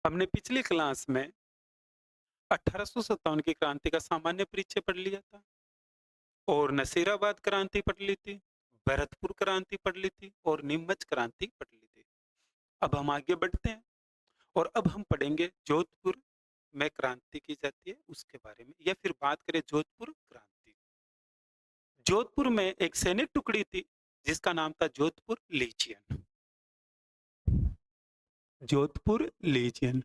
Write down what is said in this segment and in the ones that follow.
हमने पिछली क्लास में 1857 की क्रांति का सामान्य परिचय पढ़ लिया था और नसीराबाद क्रांति पढ़ ली थी, भरतपुर क्रांति पढ़ ली थी और नीमच क्रांति पढ़ ली थी। अब हम आगे बढ़ते हैं और अब हम पढ़ेंगे जोधपुर में क्रांति की जाती है उसके बारे में, या फिर बात करें जोधपुर क्रांति। जोधपुर में एक सैनिक टुकड़ी थी जिसका नाम था जोधपुर लीजियन। जोधपुर लीजियन,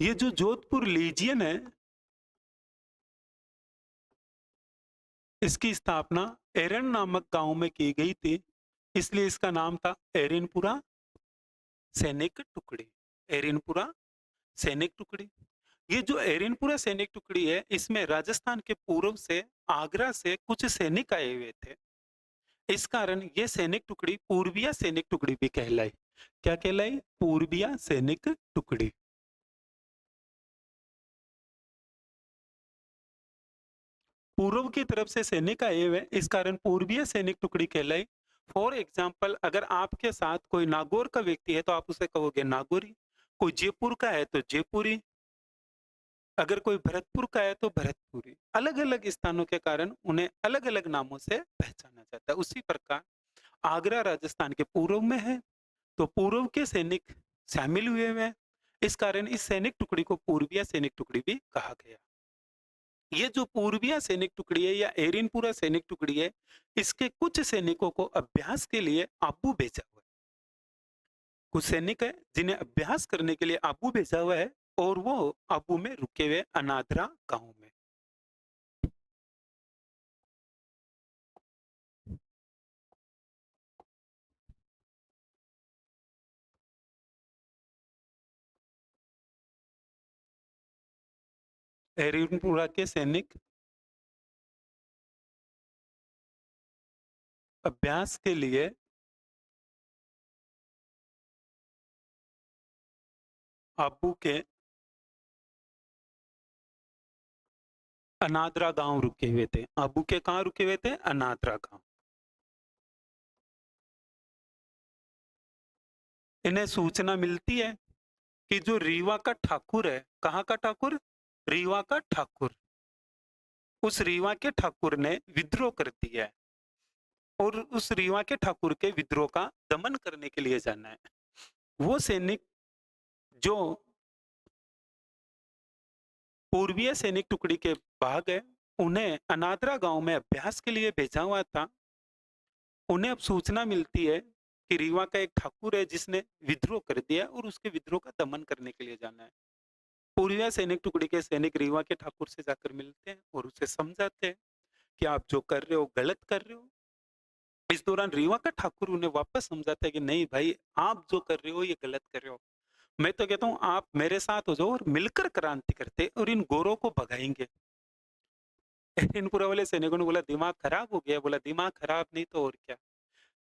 ये जो जोधपुर लीजियन है, इसकी स्थापना एरन नामक गांव में की गई थी, इसलिए इसका नाम था एरिनपुरा सैनिक टुकड़ी। एरिनपुरा सैनिक टुकड़ी, ये जो एरिनपुरा सैनिक टुकड़ी है, इसमें राजस्थान के पूर्व से आगरा से कुछ सैनिक आए हुए थे। इस कारण ये सैनिक टुकड़ी पूर्विया सैनिक टुकड़ी भी कहलाई। क्या कहलाई? पूर्विया सैनिक टुकड़ी। पूर्व की तरफ से सैनिक आए हुए, इस कारण पूर्वीय सैनिक टुकड़ी कहलाई। फॉर एग्जाम्पल, अगर आपके साथ कोई नागौर का व्यक्ति है तो आप उसे कहोगे नागौरी, कोई जयपुर का है तो जयपुरी, अगर कोई भरतपुर का है तो भरतपुरी। अलग अलग स्थानों के कारण उन्हें अलग अलग नामों से पहचाना जाता है। उसी प्रकार आगरा राजस्थान के पूर्व में है, तो पूर्व के सैनिक शामिल हुए हैं, इस कारण इस सैनिक टुकड़ी को पूर्वीय सैनिक टुकड़ी भी कहा गया। ये जो पूर्विया सैनिक टुकड़ी है या एरिनपुरा सैनिक टुकड़ी है, इसके कुछ सैनिकों को अभ्यास के लिए आबू भेजा हुआ है। कुछ सैनिक है जिन्हें अभ्यास करने के लिए आबू भेजा हुआ है और वो आबू में रुके हुए अनादरा गांव में। एरिनपुरा के सैनिक अभ्यास के लिए आबू के अनादरा गांव रुके हुए थे। आबू के कहाँ रुके हुए थे? अनादरा गांव। इन्हें सूचना मिलती है कि जो रीवा का ठाकुर है, कहाँ का ठाकुर? रीवा का ठाकुर, उस रीवा के ठाकुर ने विद्रोह कर दिया है और उस रीवा के ठाकुर के विद्रोह का दमन करने के लिए जाना है। वो सैनिक जो पूर्वीय सैनिक टुकड़ी के भाग है, उन्हें अनादरा गांव में अभ्यास के लिए भेजा हुआ था। उन्हें अब सूचना मिलती है कि रीवा का एक ठाकुर है जिसने विद्रोह कर दिया और उसके विद्रोह का दमन करने के लिए जाना है। पूर्वीय सैनिक टुकड़ी के सैनिक रीवा के ठाकुर से जाकर मिलते हैं और उसे समझाते हैं कि आप जो कर रहे हो गलत कर रहे हो। इस दौरान रीवा का ठाकुर उन्हें वापस समझाता है कि नहीं भाई, आप जो कर रहे हो ये गलत कर रहे हो। मैं तो कहता हूँ आप मेरे साथ हो जाओ और मिलकर क्रांति करते और इन गोरों को भगाएंगे। इनपुरा वाले सैनिकों ने बोला दिमाग खराब हो गया। बोला दिमाग खराब नहीं तो और क्या।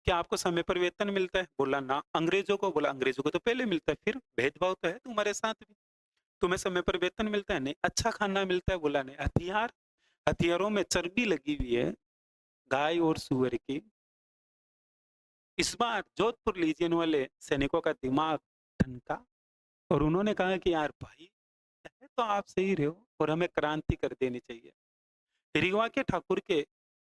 क्या आपको समय पर वेतन मिलता है? बोला ना। अंग्रेजों को? बोला अंग्रेजों को तो पहले मिलता है। फिर भेदभाव तो है तुम्हारे साथ भी। तुम्हें समय पर वेतन मिलता है? नहीं। अच्छा खाना मिलता है? बोला नहीं। हथियार? हथियारों में चर्बी लगी हुई है गाय और सुअर की। इस बार जोधपुर लीजियन वाले सैनिकों का दिमाग ठनका और उन्होंने कहा कि यार भाई, है तो आप सही रहे हो और हमें क्रांति कर देनी चाहिए। रीवा के ठाकुर के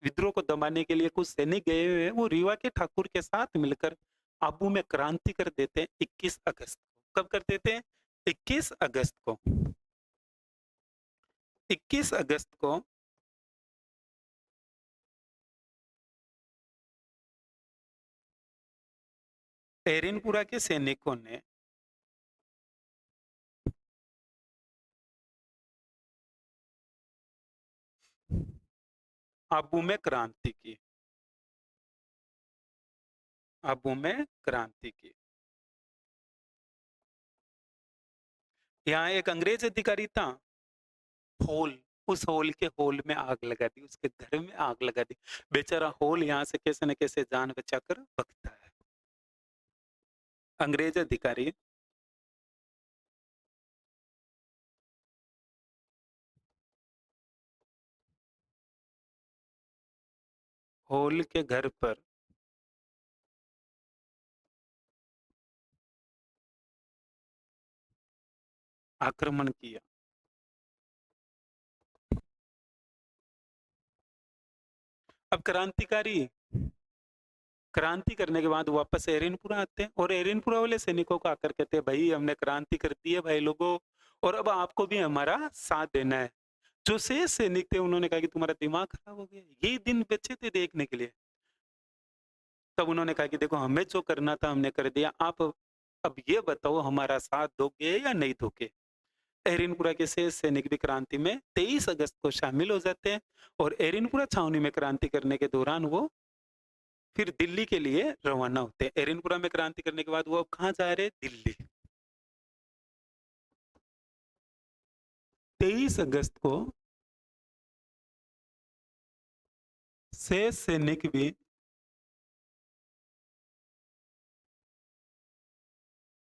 विद्रोह को दबाने के लिए कुछ सैनिक गए हुए हैं, वो रीवा के ठाकुर के साथ मिलकर आबू में क्रांति कर देते हैं 21 अगस्त को। कब कर देते हैं? 21 अगस्त को। 21 अगस्त को एरिनपुरा के सैनिकों ने आबू में क्रांति की। आबू में क्रांति की। यहाँ एक अंग्रेज अधिकारी था, होल। उस होल के होल में आग लगा दी, उसके घर में आग लगा दी। बेचारा होल यहाँ से कैसे न कैसे जान बचाकर भगता है। अंग्रेज अधिकारी होल के घर पर आक्रमण किया। अब क्रांति करने के बाद वापस एरिनपुरा आते हैं और एरिनपुरा वाले सैनिकों को आकर कहते हैं, भाई हमने क्रांति कर दी है भाई लोगों, और अब आपको भी हमारा साथ देना है। जो शेष सैनिक थे उन्होंने कहा कि तुम्हारा दिमाग खराब हो गया, ये दिन बचे थे देखने के लिए। तब उन्होंने कहा कि देखो हमें जो करना था हमने कर दिया, आप अब ये बताओ हमारा साथ दोगे या नहीं दोगे। एरिनपुरा के शेष सैनिक भी क्रांति में 23 अगस्त को शामिल हो जाते हैं और एरिनपुरा छावनी में क्रांति करने के दौरान वो फिर दिल्ली के लिए रवाना होते हैं। एरिनपुरा में क्रांति करने के बाद वो अब कहाँ जा रहे हैं? दिल्ली। 23 अगस्त को शेष सैनिक भी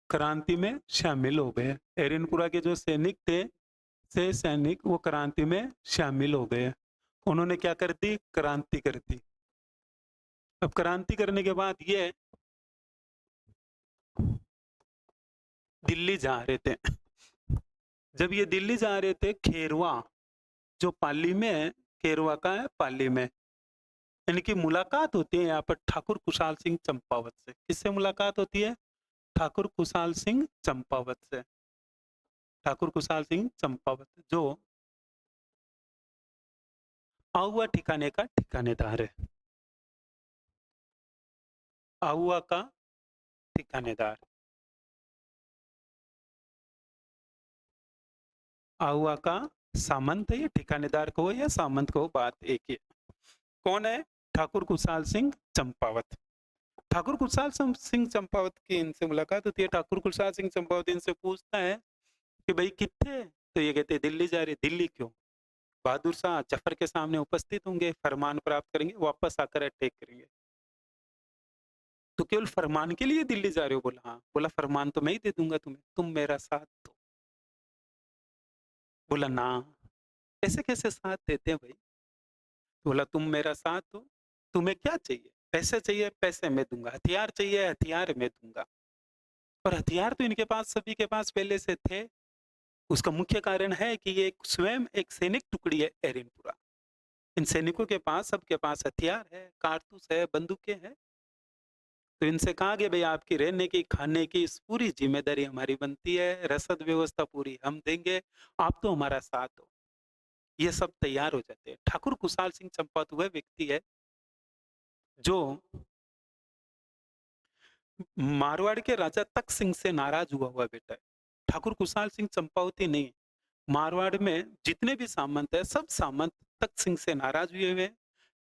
क्रांति में शामिल हो गए। एरिनपुरा के जो सैनिक थे, शेष सैनिक, वो क्रांति में शामिल हो गए। उन्होंने क्या कर दी? क्रांति कर दी। अब क्रांति करने के बाद ये दिल्ली जा रहे थे। जब ये दिल्ली जा रहे थे, खेरवा जो पाली में है, खेरवा का है पाली में, इनकी मुलाकात होती है यहाँ पर ठाकुर कुशाल सिंह चंपावत से। किससे मुलाकात होती है? ठाकुर कुशाल सिंह चंपावत से। ठाकुर कुशाल सिंह चंपावत जो आहुआ ठिकाने का ठिकानेदार है, आहुआ का ठिकानेदार, आहुआ का सामंत है। ये ठिकानेदार को या सामंत को बात एक ही। कौन है? ठाकुर कुशाल सिंह चंपावत। ठाकुर कुशाल सिंह चंपावत की इनसे मुलाकात होती है। ठाकुर कुशाल सिंह चंपावत इनसे पूछता है कि भाई कितने? तो ये कहते हैं दिल्ली जा रहे। दिल्ली क्यों? बहादुर शाह जफर के सामने उपस्थित होंगे, फरमान प्राप्त करेंगे, वापस आकर अटैक करेंगे। तो केवल फरमान के लिए दिल्ली जा रहे हो? बोला हाँ। बोला फरमान तो मैं ही दे दूंगा तुम्हें, तुम मेरा साथ दो। बोला ना, ऐसे कैसे साथ देते हैं भाई? बोला तुम मेरा साथ दो, तुम्हें क्या चाहिए? पैसे चाहिए? पैसे मैं दूंगा। हथियार चाहिए? हथियार मैं दूंगा। और हथियार तो इनके पास, सभी के पास पहले से थे। उसका मुख्य कारण है कि ये स्वयं एक सैनिक टुकड़ी है एरिनपुरा। इन सैनिकों के पास, सबके पास हथियार है, कारतूस है, बंदूकें हैं। तो इनसे कहा गया भाई आपकी रहने की, खाने की पूरी जिम्मेदारी हमारी बनती है, रसद व्यवस्था पूरी हम देंगे, आप तो हमारा साथ हो। ये सब तैयार हो जाते हैं। ठाकुर कुशाल सिंह चंपावत वह व्यक्ति है जो मारवाड़ के राजा तख्त सिंह से नाराज हुआ बेटा है। ठाकुर कुशाल सिंह चंपावती नहीं, मारवाड़ में जितने भी सामंत है, सब सामंत तख्त सिंह से नाराज हुए हुए हैं।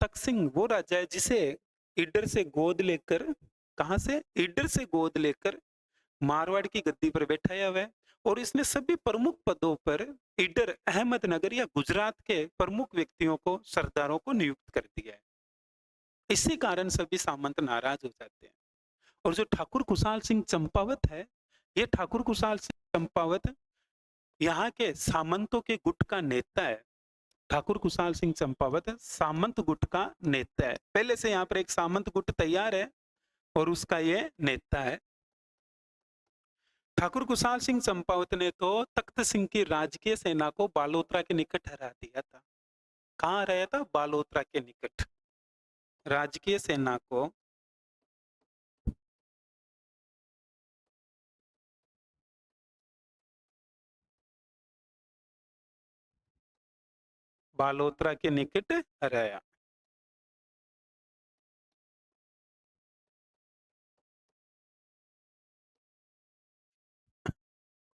तख्त सिंह वो राजा है जिसे ईडर से गोद लेकर, कहां से? ईडर से गोद लेकर मारवाड़ की गद्दी पर बैठाया हुआ है और इसने सभी प्रमुख पदों पर ईडर, अहमदनगर या गुजरात के प्रमुख व्यक्तियों को, सरदारों को नियुक्त कर दिया है। इसी कारण सभी सामंत नाराज हो जाते हैं। और जो ठाकुर कुशाल सिंह चंपावत है, ये ठाकुर कुशाल सिंह चंपावत यहाँ के सामंतों के गुट का नेता है। ठाकुर कुशाल सिंह चंपावत सामंत गुट का नेता है। पहले से यहाँ पर एक सामंत गुट तैयार है और उसका ये नेता है। ठाकुर कुशाल सिंह चंपावत ने तो तख्त सिंह की राजकीय सेना को बालोतरा के निकट हरा दिया था। कहाँ हराया था? बालोतरा के निकट। राजकीय सेना को बालोतरा के निकट हराया।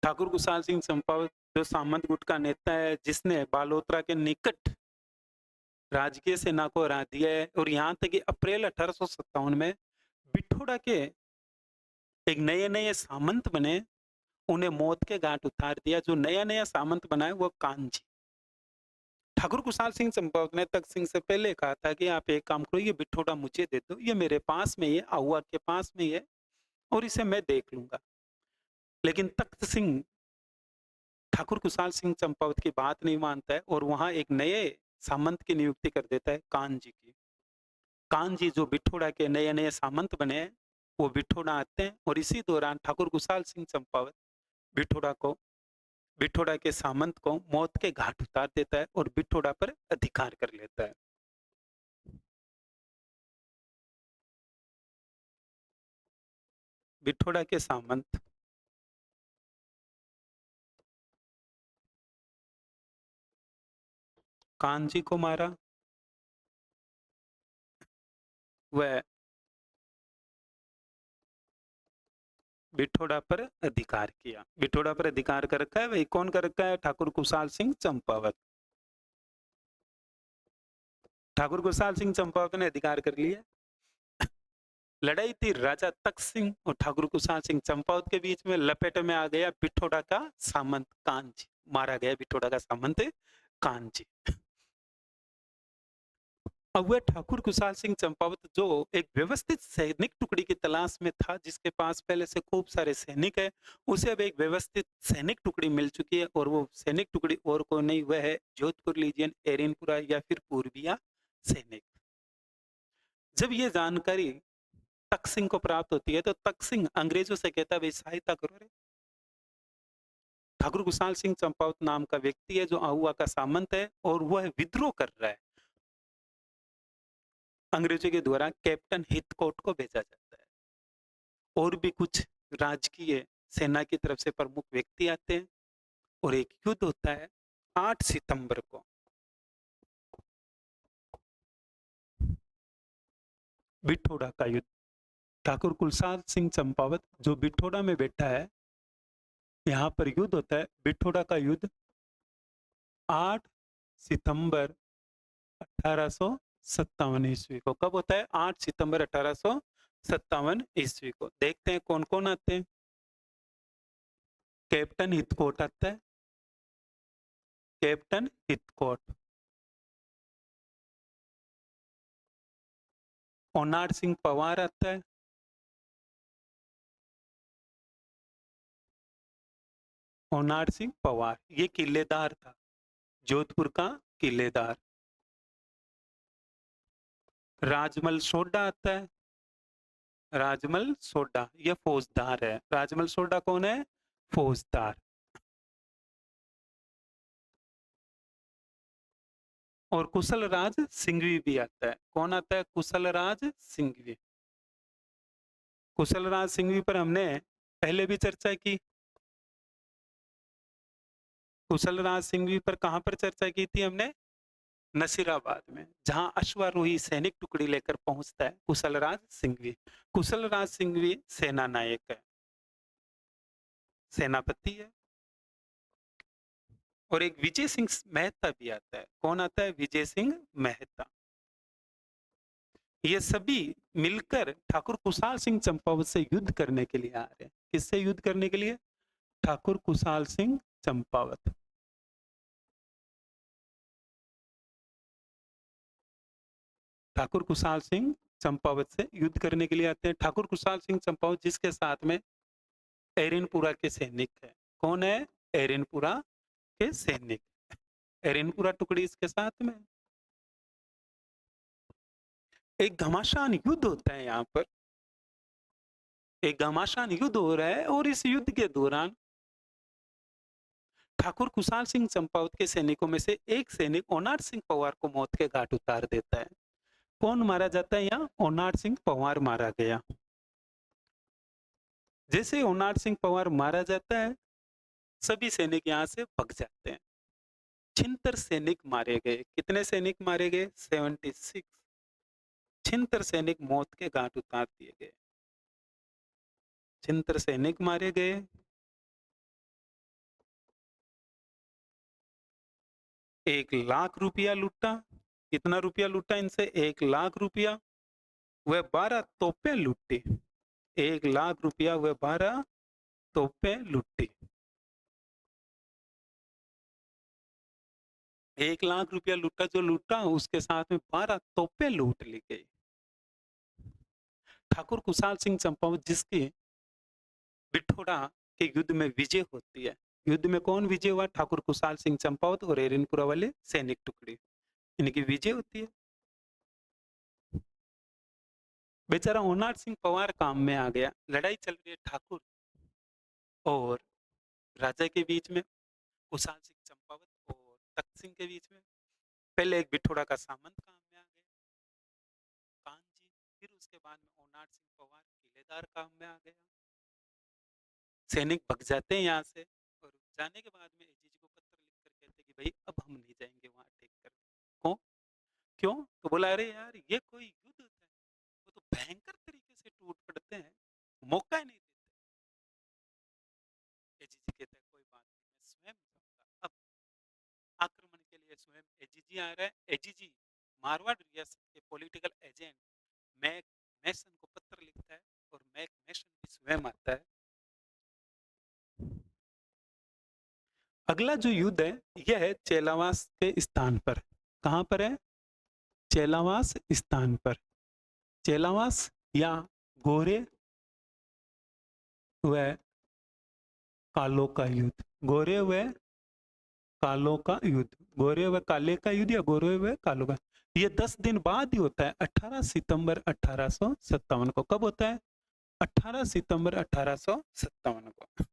ठाकुर कुशाल सिंह चंपावत जो सामंत गुट का नेता है, जिसने बालोतरा के निकट राजकीय सेना को हरा दिया है। और यहाँ तक कि अप्रैल 1857 में बिठोड़ा के एक नए नए सामंत बने, उन्हें मौत के घाट उतार दिया। जो नया नया सामंत बना है वो कानजी। ठाकुर कुशाल सिंह चंपावत ने तख्त सिंह से पहले कहा था कि आप एक काम करो, ये बिठोड़ा मुझे दे दो, ये मेरे पास में ही है, आहुआ के पास में ही है और इसे मैं देख लूंगा। लेकिन तख्त सिंह ठाकुर कुशाल सिंह चंपावत की बात नहीं मानता है और वहां एक नए सामंत की नियुक्ति कर देता है, कानजी की। कानजी जो बिठोड़ा के नए नए सामंत बने हैं, वो बिठोड़ा आते हैं और इसी दौरान ठाकुर कुशाल सिंह चंपावत बिठोड़ा को बिठोड़ा के सामंत को मौत के घाट उतार देता है और बिठोड़ा पर अधिकार कर लेता है। बिठोड़ा के सामंत कानजी को मारा, वह बिठोड़ा पर अधिकार किया। बिठोड़ा पर अधिकार कर रखा है, वही कौन कर रखा है? ठाकुर कुशाल सिंह चंपावत। ठाकुर कुशाल सिंह चंपावत ने अधिकार कर लिया। लड़ाई थी राजा तख्त सिंह और ठाकुर कुशाल सिंह चंपावत के बीच में। लपेट में आ गया बिठोड़ा का सामंत कांजी, मारा गया बिठोड़ा का सामंत कांजी। अब वह ठाकुर कुशाल सिंह चंपावत जो एक व्यवस्थित सैनिक टुकड़ी की तलाश में था, जिसके पास पहले से खूब सारे सैनिक है, उसे अब एक व्यवस्थित सैनिक टुकड़ी मिल चुकी है और वो सैनिक टुकड़ी और कोई नहीं, वह है जोधपुर लीजियन, एरिनपुरा या फिर पूर्विया सैनिक। जब ये जानकारी तख्त सिंह को प्राप्त होती है तो तख्त सिंह अंग्रेजों से कहता है, भाई सहायता करो रे। ठाकुर कुशाल सिंह चंपावत नाम का व्यक्ति है जो आहुआ का सामंत है और वह विद्रोह कर रहा है। अंग्रेजों के द्वारा कैप्टन हिथकोट को भेजा जाता है और भी कुछ राजकीय सेना की तरफ से प्रमुख व्यक्ति आते हैं और एक युद्ध होता है 8 सितंबर को। बिठोड़ा का युद्ध। ठाकुर कुशाल सिंह चंपावत जो बिठोड़ा में बैठा है, यहाँ पर युद्ध होता है बिठोड़ा का युद्ध 8 सितंबर 1857 ईस्वी को। कब होता है? 8 सितंबर 1857 ईस्वी को। देखते हैं कौन कौन आते हैं। कैप्टन हिथकोट आता है, कैप्टन हिथकोट। ओनाड सिंह पवार आता है, ओनाड सिंह पवार ये किलेदार था, जोधपुर का किलेदार। राजमल सोडा आता है, राजमल सोडा ये फौजदार है। राजमल सोडा कौन है? फौजदार। और कुशल राज सिंघवी भी आता है। कौन आता है? कुशल राज सिंघवी। कुशल राज सिंघवी पर हमने पहले भी चर्चा की। कुशल राज सिंघवी पर कहां पर चर्चा की थी हमने? नसीराबाद में, जहां अश्वारोही सैनिक टुकड़ी लेकर पहुंचता है कुशल राज सिंघवी। कुशल राज सिंघवी सेना नायक है, सेनापति है। और एक विजय सिंह मेहता भी आता है। कौन आता है? विजय सिंह मेहता। ये सभी मिलकर ठाकुर कुशाल सिंह चंपावत से युद्ध करने के लिए आ रहे हैं। किससे युद्ध करने के लिए? ठाकुर कुशाल सिंह चंपावत। ठाकुर कुशाल सिंह चंपावत से युद्ध करने के लिए आते हैं। ठाकुर कुशाल सिंह चंपावत जिसके साथ में एरिनपुरा के सैनिक है। कौन है? एरिनपुरा के सैनिक। एरिनपुरा टुकड़ी इसके साथ में। एक घमासान युद्ध होता है यहाँ पर, एक घमासान युद्ध हो रहा है और इस युद्ध के दौरान ठाकुर कुशाल सिंह चंपावत के सैनिकों में से एक सैनिक ओनाड सिंह पवार को मौत के घाट उतार देता है। कौन मारा जाता है यहाँ? ओनाड सिंह पवार मारा गया। जैसे ओनाड सिंह पवार मारा जाता है, सभी सैनिक यहाँ से भाग जाते हैं। 76 सैनिक मारे गए। कितने सैनिक मारे गए? 76। 76 सैनिक मौत के घाट उतार दिए गए। 76 सैनिक मारे गए। 1 लाख रुपया लूटा। कितना रुपया लूटा इनसे? 1 लाख रुपया। वह 12 तोपें लूटी। 1 लाख रुपया वह 12 तोपें लूटी। 1 लाख रुपया लूटा, जो लूटा उसके साथ में 12 तोपें लूट ली गई। ठाकुर कुशाल सिंह चंपावत जिसकी बिठोड़ा के युद्ध में विजय होती है। युद्ध में कौन विजय हुआ? ठाकुर कुशाल सिंह चंपावत और एरिनपुरा वाले सैनिक टुकड़ी, इनकी विजय होती है। बेचारा ओनाड सिंह पवार काम में आ गया। लड़ाई चल रही है ठाकुर और राजा के बीच में। कुशाल सिंह चंपावत और तख्त सिंह के बीच में। पहले एक बिठोड़ा का सामंत काम में आ गया, कानजी। फिर उसके बाद में ओनाट सिंह पवार किलेदार काम में आ गया। सैनिक भग जाते हैं यहाँ से, और जाने के बाद में एजीजी को पत्र लिख कर कहते कि भाई अब हम नहीं जाएंगे वहां टेक कर। क्यों? क्यों? तो बोला अरे यार ये कोई युद्ध होता है, वो तो भयंकर तरीके से टूट पड़ते हैं, मौका ही नहीं देते। एजीजी कहता है कोई बात नहीं, मैं स्वयं जाऊंगा। अब आक्रमण के लिए स्वयं एजीजी आ रहा है। एजीजी मारवाड़ रियासत के पॉलिटिकल एजेंट मैक मैसन को पत्र लिखता है, और मैक मैसन भी स्वयं आता है। अगला जो युद्ध है यह है चेलावास के स्थान पर। कहां पर है? चेलावास स्थान पर। चेलावास या गोरे व कालो का युद्ध। गोरे व कालो का युद्ध। गोरे व काले का युद्ध या गोरे व कालो का। ये 10 दिन बाद ही होता है, 18 सितंबर 1857 को। कब होता है? 18 सितंबर 1857 को।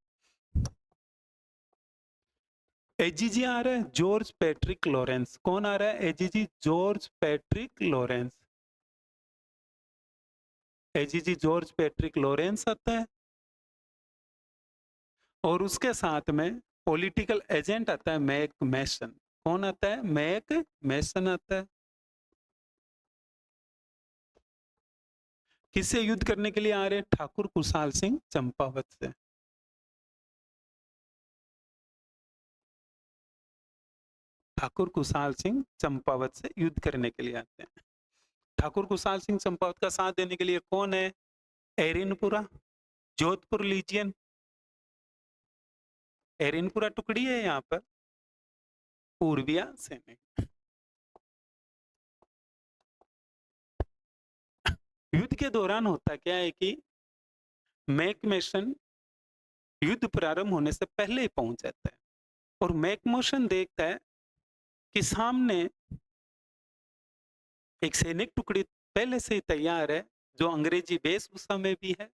एजीजी आ रहा है जॉर्ज पैट्रिक लॉरेंस। कौन आ रहा है? AGG George Patrick Lawrence. AGG George Patrick Lawrence आता है, और उसके साथ में पॉलिटिकल एजेंट आता है मैक मैसन। कौन आता है? मैक मैसन आता है। किससे युद्ध करने के लिए आ रहे हैं? ठाकुर कुशाल सिंह चंपावत से। ठाकुर कुशाल सिंह चंपावत से युद्ध करने के लिए आते हैं। ठाकुर कुशाल सिंह चंपावत का साथ देने के लिए कौन है? एरिनपुरा, जोधपुर लीजियन। एरिनपुरा टुकड़ी है यहाँ पर, पूर्विया सैनिक। युद्ध के दौरान होता क्या है कि मैकमेशन युद्ध प्रारंभ होने से पहले ही पहुंच जाता है, और मैकमोशन देखता है कि सामने एक सैनिक टुकड़ी पहले से ही तैयार है, जो अंग्रेजी वेशभूषा में भी है,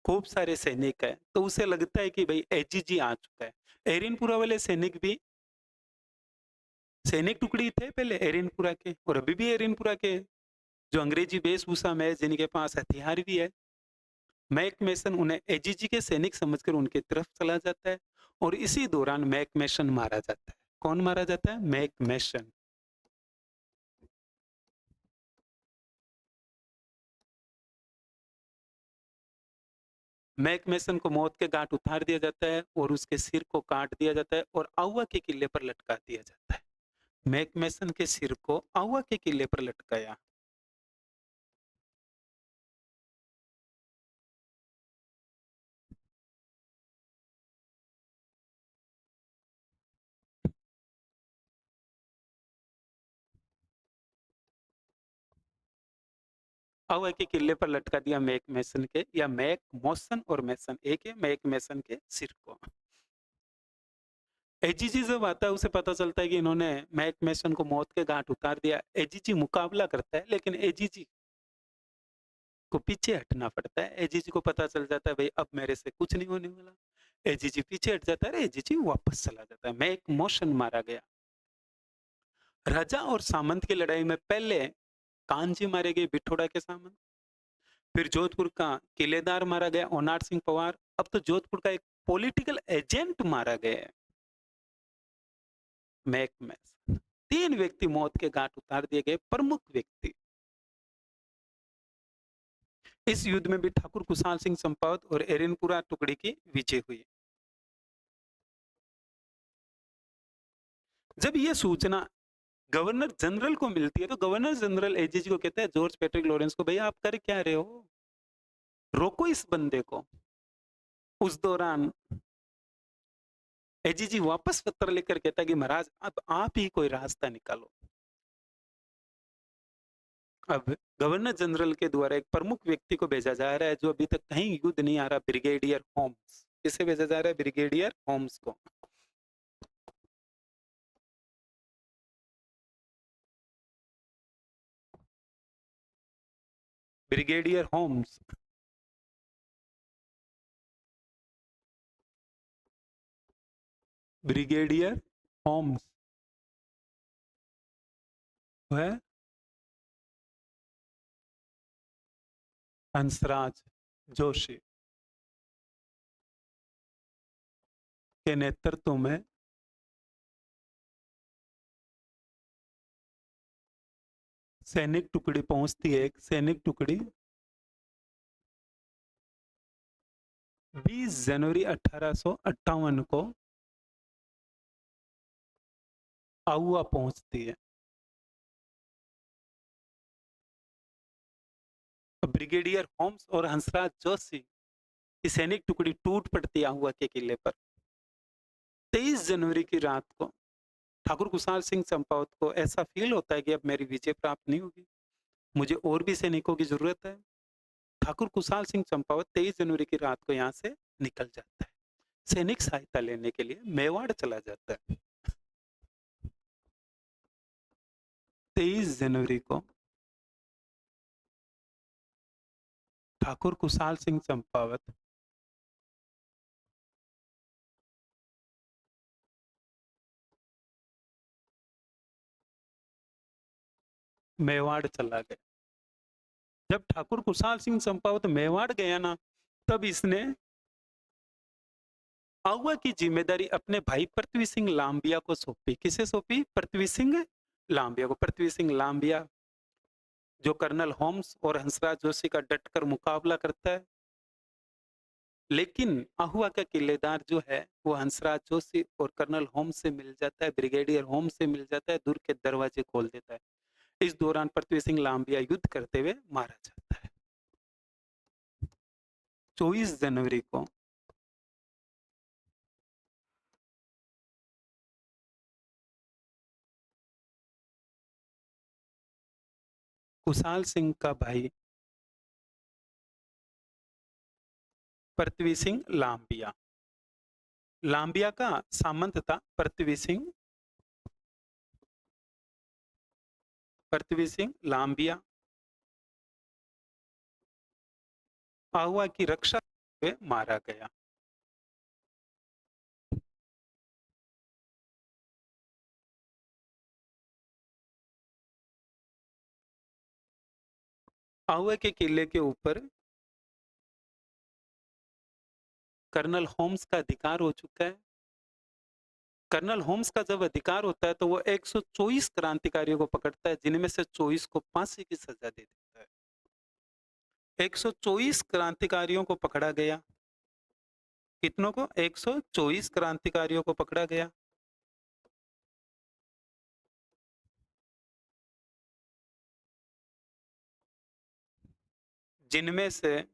खूब सारे सैनिक है। तो उसे लगता है कि भाई एजीजी आ चुका है। एरिनपुरा वाले सैनिक भी सैनिक टुकड़ी थे पहले एरिनपुरा के, और अभी भी एरिनपुरा के, जो अंग्रेजी वेशभूषा में है, जिनके पास हथियार भी है। मैक मैसन उन्हें एजीजी के सैनिक समझकर उनकी तरफ चला जाता है, और इसी दौरान मैक मैसन मारा जाता है। कौन मारा जाता है? मैक मैसन। मैक मैसन को मौत के घाट उतार दिया जाता है, और उसके सिर को काट दिया जाता है और आउवा के किले पर लटका दिया जाता है। मैक मैसन के सिर को आउवा के किले पर लटकाया। आउवा के किले पर लटका दिया मैक मैसन के, या मैक मोसन और मैसन एक है, मैक मैसन के सिर को। एजीजी जब आता है उसे पता चलता है कि इन्होंने मैक मैसन को मौत के घाट उतार दिया। एजीजी मुकाबला करता है, लेकिन एजीजी को पीछे हटना पड़ता है। एजीजी को पता चल जाता है भाई अब मेरे से कुछ नहीं होने वाला। एजीजी पीछे हट जाता है, एजीजी वापस चला जाता है। मैक मोशन मारा गया। राजा और सामंत की लड़ाई में पहले कानजी मारे गए बिठोड़ा के सामंत, फिर जोधपुर का किलेदार मारा गया ओनाट सिंह पवार, अब तो जोधपुर का एक पॉलिटिकल एजेंट मारा गया है, मैक मैसन। 3 व्यक्ति मौत के घाट उतार दिए गए, प्रमुख व्यक्ति। इस युद्ध में भी ठाकुर कुशाल सिंह चंपावत और एरिनपुरा टुकड़ी की विजय हुई। जब यह सूचना गवर्नर जनरल को मिलती है, तो गवर्नर जनरल एजीजी को कहते हैं जॉर्ज पैट्रिक लॉरेंस को, भैया आप कर क्या रहे हो, रोको इस बंदे को। उस दौरान एजीजी वापस पत्र लेकर कहता है कि महाराज अब आप ही कोई रास्ता निकालो। अब गवर्नर जनरल के द्वारा एक प्रमुख व्यक्ति को भेजा जा रहा है, जो अभी तक कहीं युद्ध नहीं आ रहा, ब्रिगेडियर होम्स। किसे भेजा जा रहा है? ब्रिगेडियर होम्स को। ब्रिगेडियर होम्स ब्रिगेडियर होम्स है हंसराज जोशी के नेतृत्व में सैनिक टुकड़ी पहुंचती है। एक सैनिक टुकड़ी 20 जनवरी 1858 को आउआ पहुंचती है। ब्रिगेडियर होम्स और हंसराज जोशी की सैनिक टुकड़ी टूट पड़ती है आउआ के किले पर। 23 जनवरी की रात को ठाकुर कुशाल सिंह चंपावत को ऐसा फील होता है कि अब मेरी विजय प्राप्त नहीं होगी, मुझे और भी सैनिकों की जरूरत है। ठाकुर कुशाल सिंह चंपावत 23 जनवरी की रात को यहाँ से निकल जाता है। सैनिक सहायता लेने के लिए मेवाड़ चला जाता है। 23 जनवरी को ठाकुर कुशाल सिंह चंपावत मेवाड़ चला गया। जब ठाकुर कुशाल सिंह चंपावत मेवाड़ गया ना, तब इसने आउआ की जिम्मेदारी अपने भाई पृथ्वी सिंह लांबिया को सौंपी। किसे सौंपी? पृथ्वी सिंह लांबिया को। पृथ्वी सिंह लांबिया जो कर्नल होम्स और हंसराज जोशी का डटकर मुकाबला करता है, लेकिन आहुआ का किलेदार जो है वो हंसराज जोशी और कर्नल होम्स से मिल जाता है, ब्रिगेडियर होम्स से मिल जाता है, दूर के दरवाजे खोल देता है। इस दौरान पृथ्वी सिंह लांबिया युद्ध करते हुए मारा जाता है। 24 जनवरी को कुशाल सिंह का भाई पृथ्वी सिंह लांबिया, लांबिया का सामंत था पृथ्वी सिंह लांबिया आहुआ की रक्षा में मारा गया। आहुआ के किले के ऊपर कर्नल होम्स का अधिकार हो चुका है। कर्नल होम्स का जब अधिकार होता है तो वो 124 क्रांतिकारियों को पकड़ता है, जिनमें से 24 को फांसी की सजा दे देता है। 124 क्रांतिकारियों को पकड़ा गया। कितनों को? 124 क्रांतिकारियों को पकड़ा गया। जिनमें से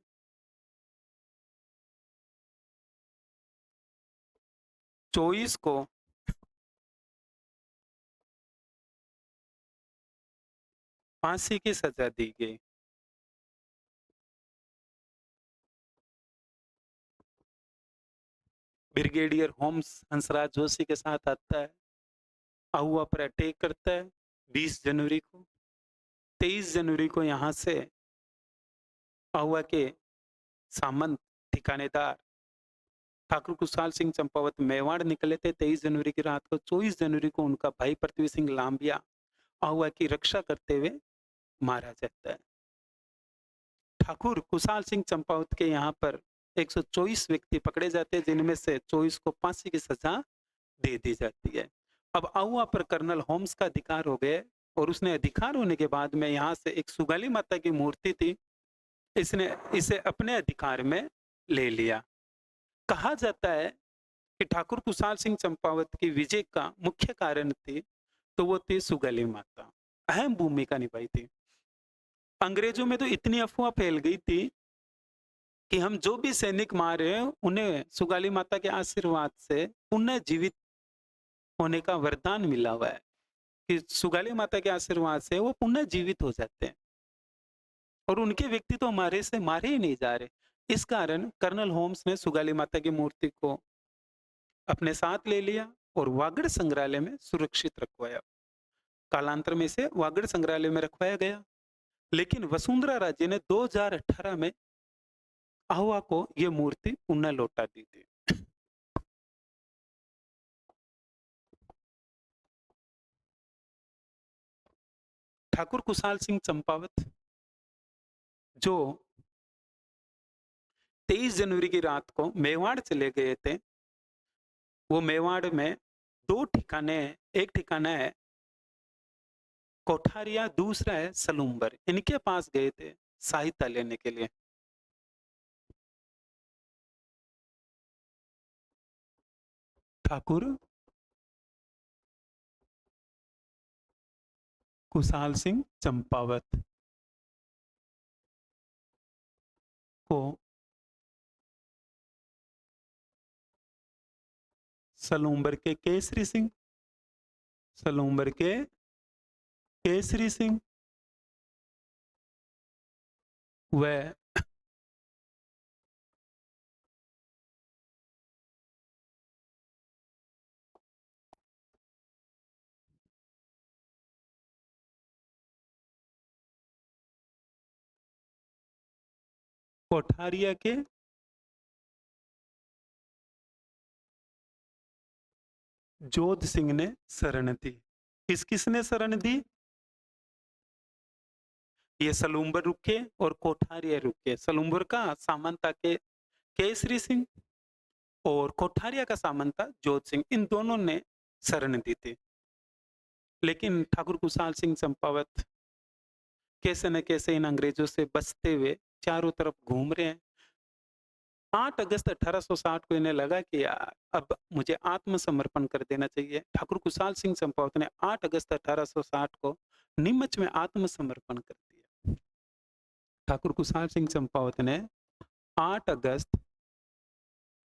24 को फांसी की सजा दी गई। ब्रिगेडियर होम्स हंसराज जोशी के साथ आता है, आहुआ पर अटैक करता है 20 जनवरी को। 23 जनवरी को यहाँ से आहुआ के सामंत ठिकानेदार ठाकुर कुशाल सिंह चंपावत मेवाड़ निकले थे 23 जनवरी की रात को। 24 जनवरी को उनका भाई पृथ्वी सिंह लांबिया आहुआ की रक्षा करते हुए मारा जाता है। ठाकुर कुशाल सिंह चंपावत के यहाँ पर 124 व्यक्ति पकड़े जाते हैं, जिनमें से 24 को फांसी की सजा दे दी जाती है। अब आहुआ पर कर्नल होम्स का अधिकार हो गया, और उसने अधिकार होने के बाद में यहाँ से एक सुगाली माता की मूर्ति थी, इसने इसे अपने अधिकार में ले लिया। कहा जाता है कि ठाकुर कुशाल सिंह चंपावत की विजय का मुख्य कारण थी तो वो थी सुगाली माता, अहम भूमिका निभाई थी। अंग्रेजों में तो इतनी अफवाह फैल गई थी कि हम जो भी सैनिक मारे हैं उन्हें सुगाली माता के आशीर्वाद से पुनः जीवित होने का वरदान मिला हुआ है, कि सुगाली माता के आशीर्वाद से वो पुनः जीवित हो जाते हैं, और उनके व्यक्ति तो हमारे से मारे ही नहीं जा रहे। इस कारण कर्नल होम्स ने सुगाली माता की मूर्ति को अपने साथ ले लिया और वागड़ संग्रहालय में सुरक्षित रखवाया। कालांतर में इसे वागड़ संग्रहालय में रखवाया गया, लेकिन वसुंधरा राज्य ने 2018 में आहुआ को यह मूर्ति पुनः लौटा दी थी। ठाकुर कुशाल सिंह चंपावत जो 23 जनवरी की रात को मेवाड़ चले गए थे, वो मेवाड़ में 2 ठिकाने हैं, एक ठिकाना है कोठारिया, दूसरा है सलूम्बर। इनके पास गए थे सहायता लेने के लिए। ठाकुर कुशाल सिंह चंपावत को सलूम्बर के केसरी सिंह, सलूम्बर के केसरी सिंह व कोठारिया के जोध सिंह ने शरण दी। किसने शरण दी? ये सलूम्बर रुके और कोठारिया रुके। सलूम्बर का सामंत था के केसरी सिंह और कोठारिया का सामंत था जोध सिंह। इन दोनों ने शरण दी थी। लेकिन ठाकुर कुशाल सिंह चंपावत कैसे न कैसे इन अंग्रेजों से बचते हुए चारों तरफ घूम रहे हैं। 8 अगस्त 1860 को इन्हें लगा कि यार अब मुझे आत्मसमर्पण कर देना चाहिए। ठाकुर कुशाल सिंह चंपावत ने 8 अगस्त 1860 को नीमच में आत्मसमर्पण कर दिया। ठाकुर कुशाल सिंह चंपावत ने 8 अगस्त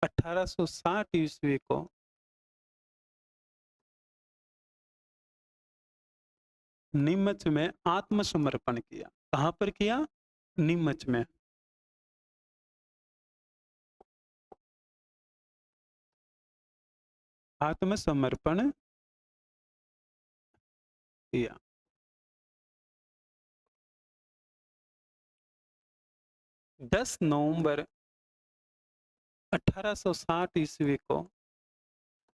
1860 ईस्वी को नीमच में आत्मसमर्पण किया। कहां पर किया? नीमच में। आत्मसमर्पण किया। 10 नवंबर 1860 ईस्वी को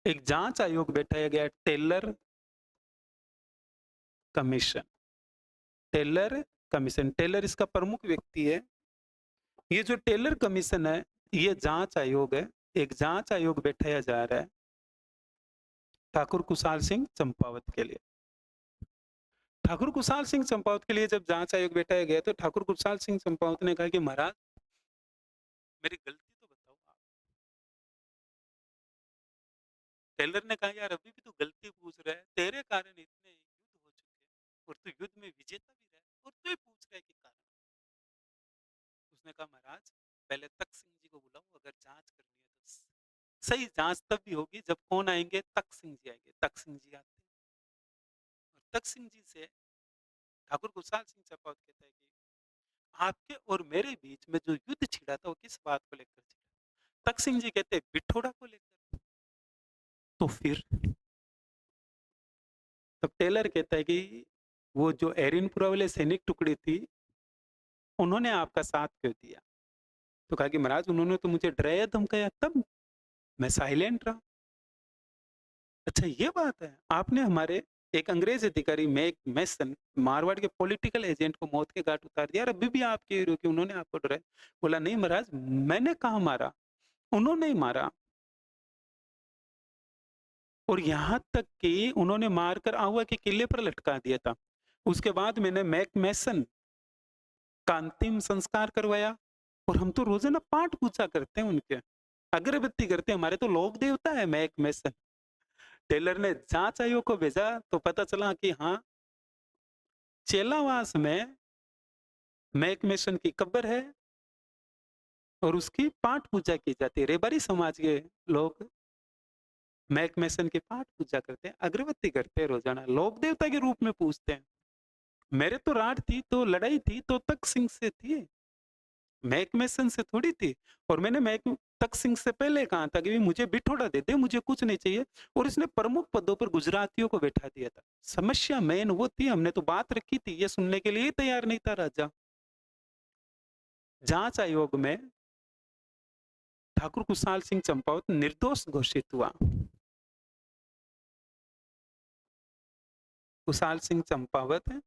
एक जांच आयोग बैठाया गया, Taylor commission. Taylor commission, Taylor इसका प्रमुख व्यक्ति है। ये जो टेलर कमीशन है, ये जांच आयोग है। एक जांच आयोग बैठाया जा रहा है ठाकुर कुशाल सिंह चंपावत के लिए। ठाकुर कुशाल सिंह चंपावत के लिए जब जांच आयोग बैठाया गया तो ठाकुर कुशाल सिंह चंपावत ने कहा कि महाराज मेरी गलती तो बताओ आप। टेलर ने कहा यार अभी भी तू गलती पूछ रहा है, तेरे कारण इतने युद्ध हो चुके और तू युद्ध में विजेता भी रहा और तू ही पूछ रहा है कि कारण। उसने कहा महाराज पहले तख्त सिंह जी को बुलाओ, अगर जांच करनी है तो सही जांच तब भी होगी जब कौन आएंगे? तख्त सिंह जी आएंगे। तख्त सिंह जी आते हैं और तख्त सिंह जी से ठाकुर कुशाल सिंह चंपावत कहता है कि आपके और मेरे बीच में जो युद्ध छिड़ा था वो किस बात को लेकर छिड़ा? तख्त सिंह जी कहते हैं बिठोड़ा को लेकर। तो फिर तब टेलर कहता है कि वो जो एरिनपुरा वाले सैनिक टुकड़ी थी, उन्होंने आपका साथ क्यों दिया? तो कहा कि महाराज उन्होंने तो मुझे डराया धमकाया, तब मैं साइलेंट रहा। अच्छा ये बात है, आपने हमारे एक अंग्रेज अधिकारी मैक मैसन, मारवाड़ के पॉलिटिकल एजेंट को मौत के घाट उतार दिया और अभी भी आप कह रहे हो कि उन्होंने आपको डराया। बोला नहीं महाराज, मैंने कहा मारा, उन्होंने ही मारा। और यहाँ तक कि उन्होंने मारकर आहुआ के किले पर लटका दिया था। उसके बाद मैंने मैक मैसन का अंतिम संस्कार करवाया और हम तो रोजाना पाठ पूजा करते हैं उनके, अगरबत्ती करते हैं, हमारे तो लोक देवता है मैक मैसन। टेलर ने जांच आयोग को भेजा तो पता चला कि हाँ, चेलावास में मैक मैसन की कब्र है और उसकी पाठ पूजा की जाती है। रेबारी समाज के लोग मैक मैसन की पाठ पूजा करते हैं, अगरबत्ती करते हैं, रोजाना लोक देवता के रूप में पूजते हैं। मेरे तो राड थी तो लड़ाई थी तो तख्त सिंह से थी, मैक मैसन से थोड़ी थी। और मैंने मैक तख्त सिंह से पहले कहा था कि मुझे बिठोड़ा दे दे, मुझे कुछ नहीं चाहिए। और इसने प्रमुख पदों पर गुजरातियों को बैठा दिया था। समस्या मेन वो थी, हमने तो बात रखी थी, ये सुनने के लिए तैयार नहीं था राजा। जांच आयोग में ठाकुर कुशाल सिंह चंपावत निर्दोष घोषित हुआ। कुशाल सिंह चंपावत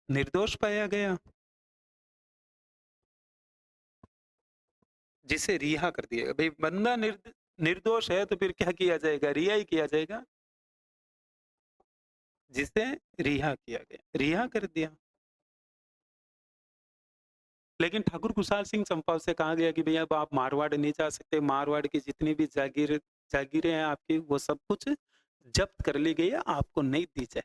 निर्दोष पाया गया, जिसे रिहा कर दिया। भाई बंदा निर्दोष है तो फिर क्या किया जाएगा? रिहा ही किया जाएगा, जिसे रिहा किया गया, रिहा कर दिया। लेकिन ठाकुर कुशाल सिंह चंपावत से कहा गया कि भैया अब आप मारवाड़ नहीं जा सकते, मारवाड़ की जितनी भी जागीरें हैं आपकी, वो सब कुछ जब्त कर ली गई है, आपको नहीं दी जाए।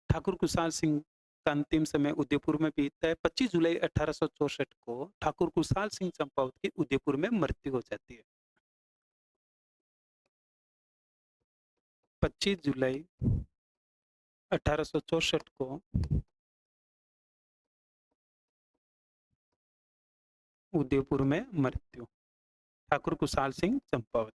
ठाकुर कुशाल सिंह का अंतिम समय उदयपुर में बीतता है। 25 जुलाई 1864 को ठाकुर कुशाल सिंह चंपावत की उदयपुर में मृत्यु हो जाती है। 25 जुलाई 1864 को उदयपुर में मृत्यु, ठाकुर कुशाल सिंह चंपावत।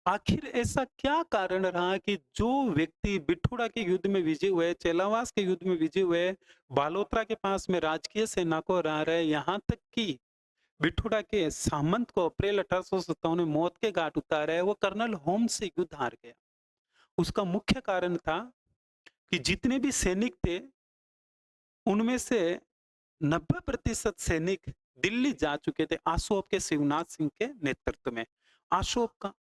आखिर ऐसा क्या कारण रहा कि जो व्यक्ति बिठूड़ा के युद्ध में विजय हुए, चेलावास के युद्ध में विजय हुए, बालोतरा के पास में राजकीय सेना को हरा रहे, यहाँ तक कि बिठूड़ा के सामंत को अप्रैल 1857 में मौत के घाट उतारा है, वो कर्नल होम्स से युद्ध हार गया। उसका मुख्य कारण था कि जितने भी सैनिक थे उनमें से 90% सैनिक दिल्ली जा चुके थे आशोक के शिवनाथ सिंह के नेतृत्व में। आशोक का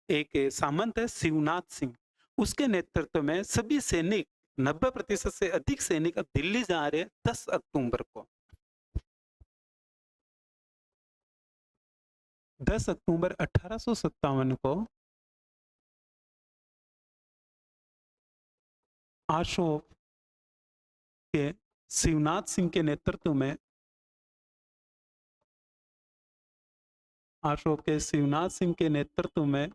एक सामंत है शिवनाथ सिंह, उसके नेतृत्व में सभी सैनिक 90% से अधिक सैनिक अब दिल्ली जा रहे हैं 10 अक्टूबर को। 10 अक्टूबर 1857 को आशोक के शिवनाथ सिंह के नेतृत्व में, अशोक के शिवनाथ सिंह के नेतृत्व में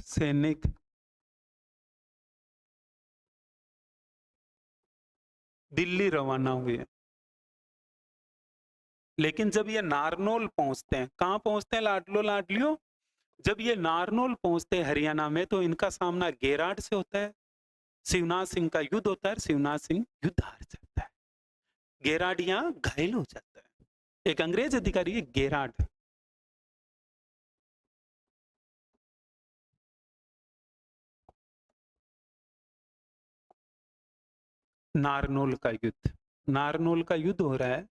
सैनिक दिल्ली रवाना हुए। लेकिन जब ये नारनौल पहुंचते हैं, कहां पहुंचते हैं लाडलो लाडलियों? जब ये नारनौल पहुंचते हैं हरियाणा में, तो इनका सामना गेराड से होता है। शिवनाथ सिंह का युद्ध होता है, शिवनाथ सिंह युद्ध हार जाता है, गेराड यहां घायल हो जाता है। एक अंग्रेज अधिकारी है गेराड। नारनौल का युद्ध, नारनौल का युद्ध हो रहा है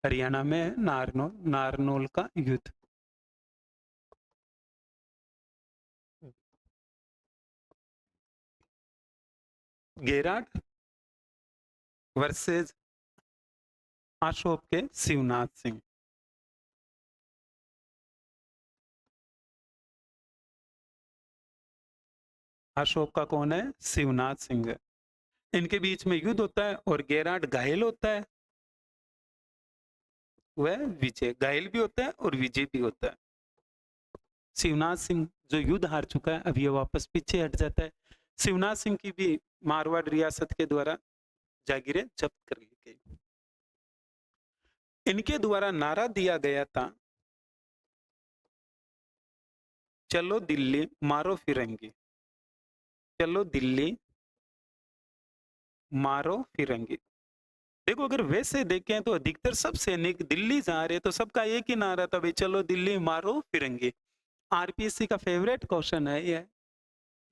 हरियाणा में, नारनौल, नारनौल का युद्ध। गेराड वर्सेज अशोक के शिवनाथ सिंह। अशोक का कौन है? शिवनाथ सिंह है। इनके बीच में युद्ध होता है और गेराड घायल होता है, वह विजय, घायल भी होता है और विजय भी होता है। शिवनाथ सिंह जो युद्ध हार चुका है, अब ये वापस पीछे हट जाता है। शिवनाथ सिंह की भी मारवाड़ रियासत के द्वारा जागीरें जब्त कर ली गई। इनके द्वारा नारा दिया गया था, चलो दिल्ली मारो फिरंगी, चलो दिल्ली मारो फिरंगी। देखो अगर वैसे देखें तो अधिकतर सब सैनिक दिल्ली जा रहे, तो सबका एक ही नारा था, भाई चलो दिल्ली मारो फिरंगी। आरपीएससी का फेवरेट क्वेश्चन है ये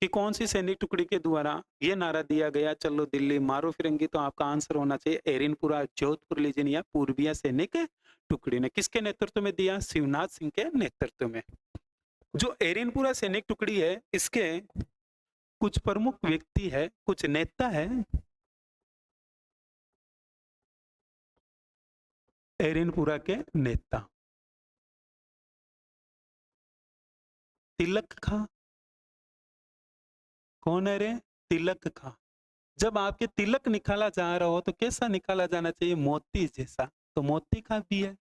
कि कौन सी सैनिक टुकड़ी के द्वारा ये नारा दिया गया, चलो दिल्ली मारो फिरंगी? तो आपका आंसर होना चाहिए एरिनपुरा जोधपुर लीजन या पूर्वीय सैनिक टुकड़ी ने। किसके नेतृत्व में दिया? शिवनाथ सिंह के नेतृत्व में। जो एरिनपुरा सैनिक टुकड़ी है, इसके कुछ प्रमुख व्यक्ति है, कुछ नेता है। एरिनपुरा के नेता तिलक खां। कौन है रे? तिलक खां। जब आपके तिलक निकाला जा रहा हो तो कैसा निकाला जाना चाहिए? मोती जैसा। तो मोती खां भी है।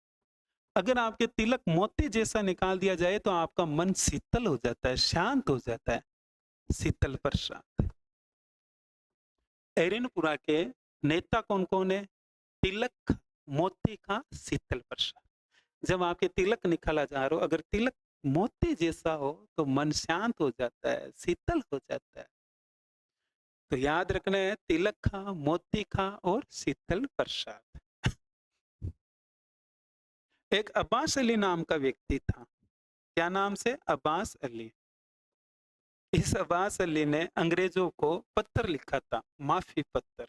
अगर आपके तिलक मोती जैसा निकाल दिया जाए तो आपका मन शीतल हो जाता है, शांत हो जाता है। शीतल प्रसाद। एरिनपुरा के नेता कौन कौन है? तिलक, मोती खां, शीतल प्रसाद। जब आपके तिलक निकाला जा रहा हो, अगर तिलक मोती जैसा हो तो मन शांत हो जाता है, शीतल हो जाता है। तो याद रखना है, तिलक खां, मोती खां और शीतल प्रसाद। एक अब्बास अली नाम का व्यक्ति था। क्या नाम से? अब्बास अली। इस अब्बास अली ने अंग्रेजों को पत्र लिखा था, माफी पत्र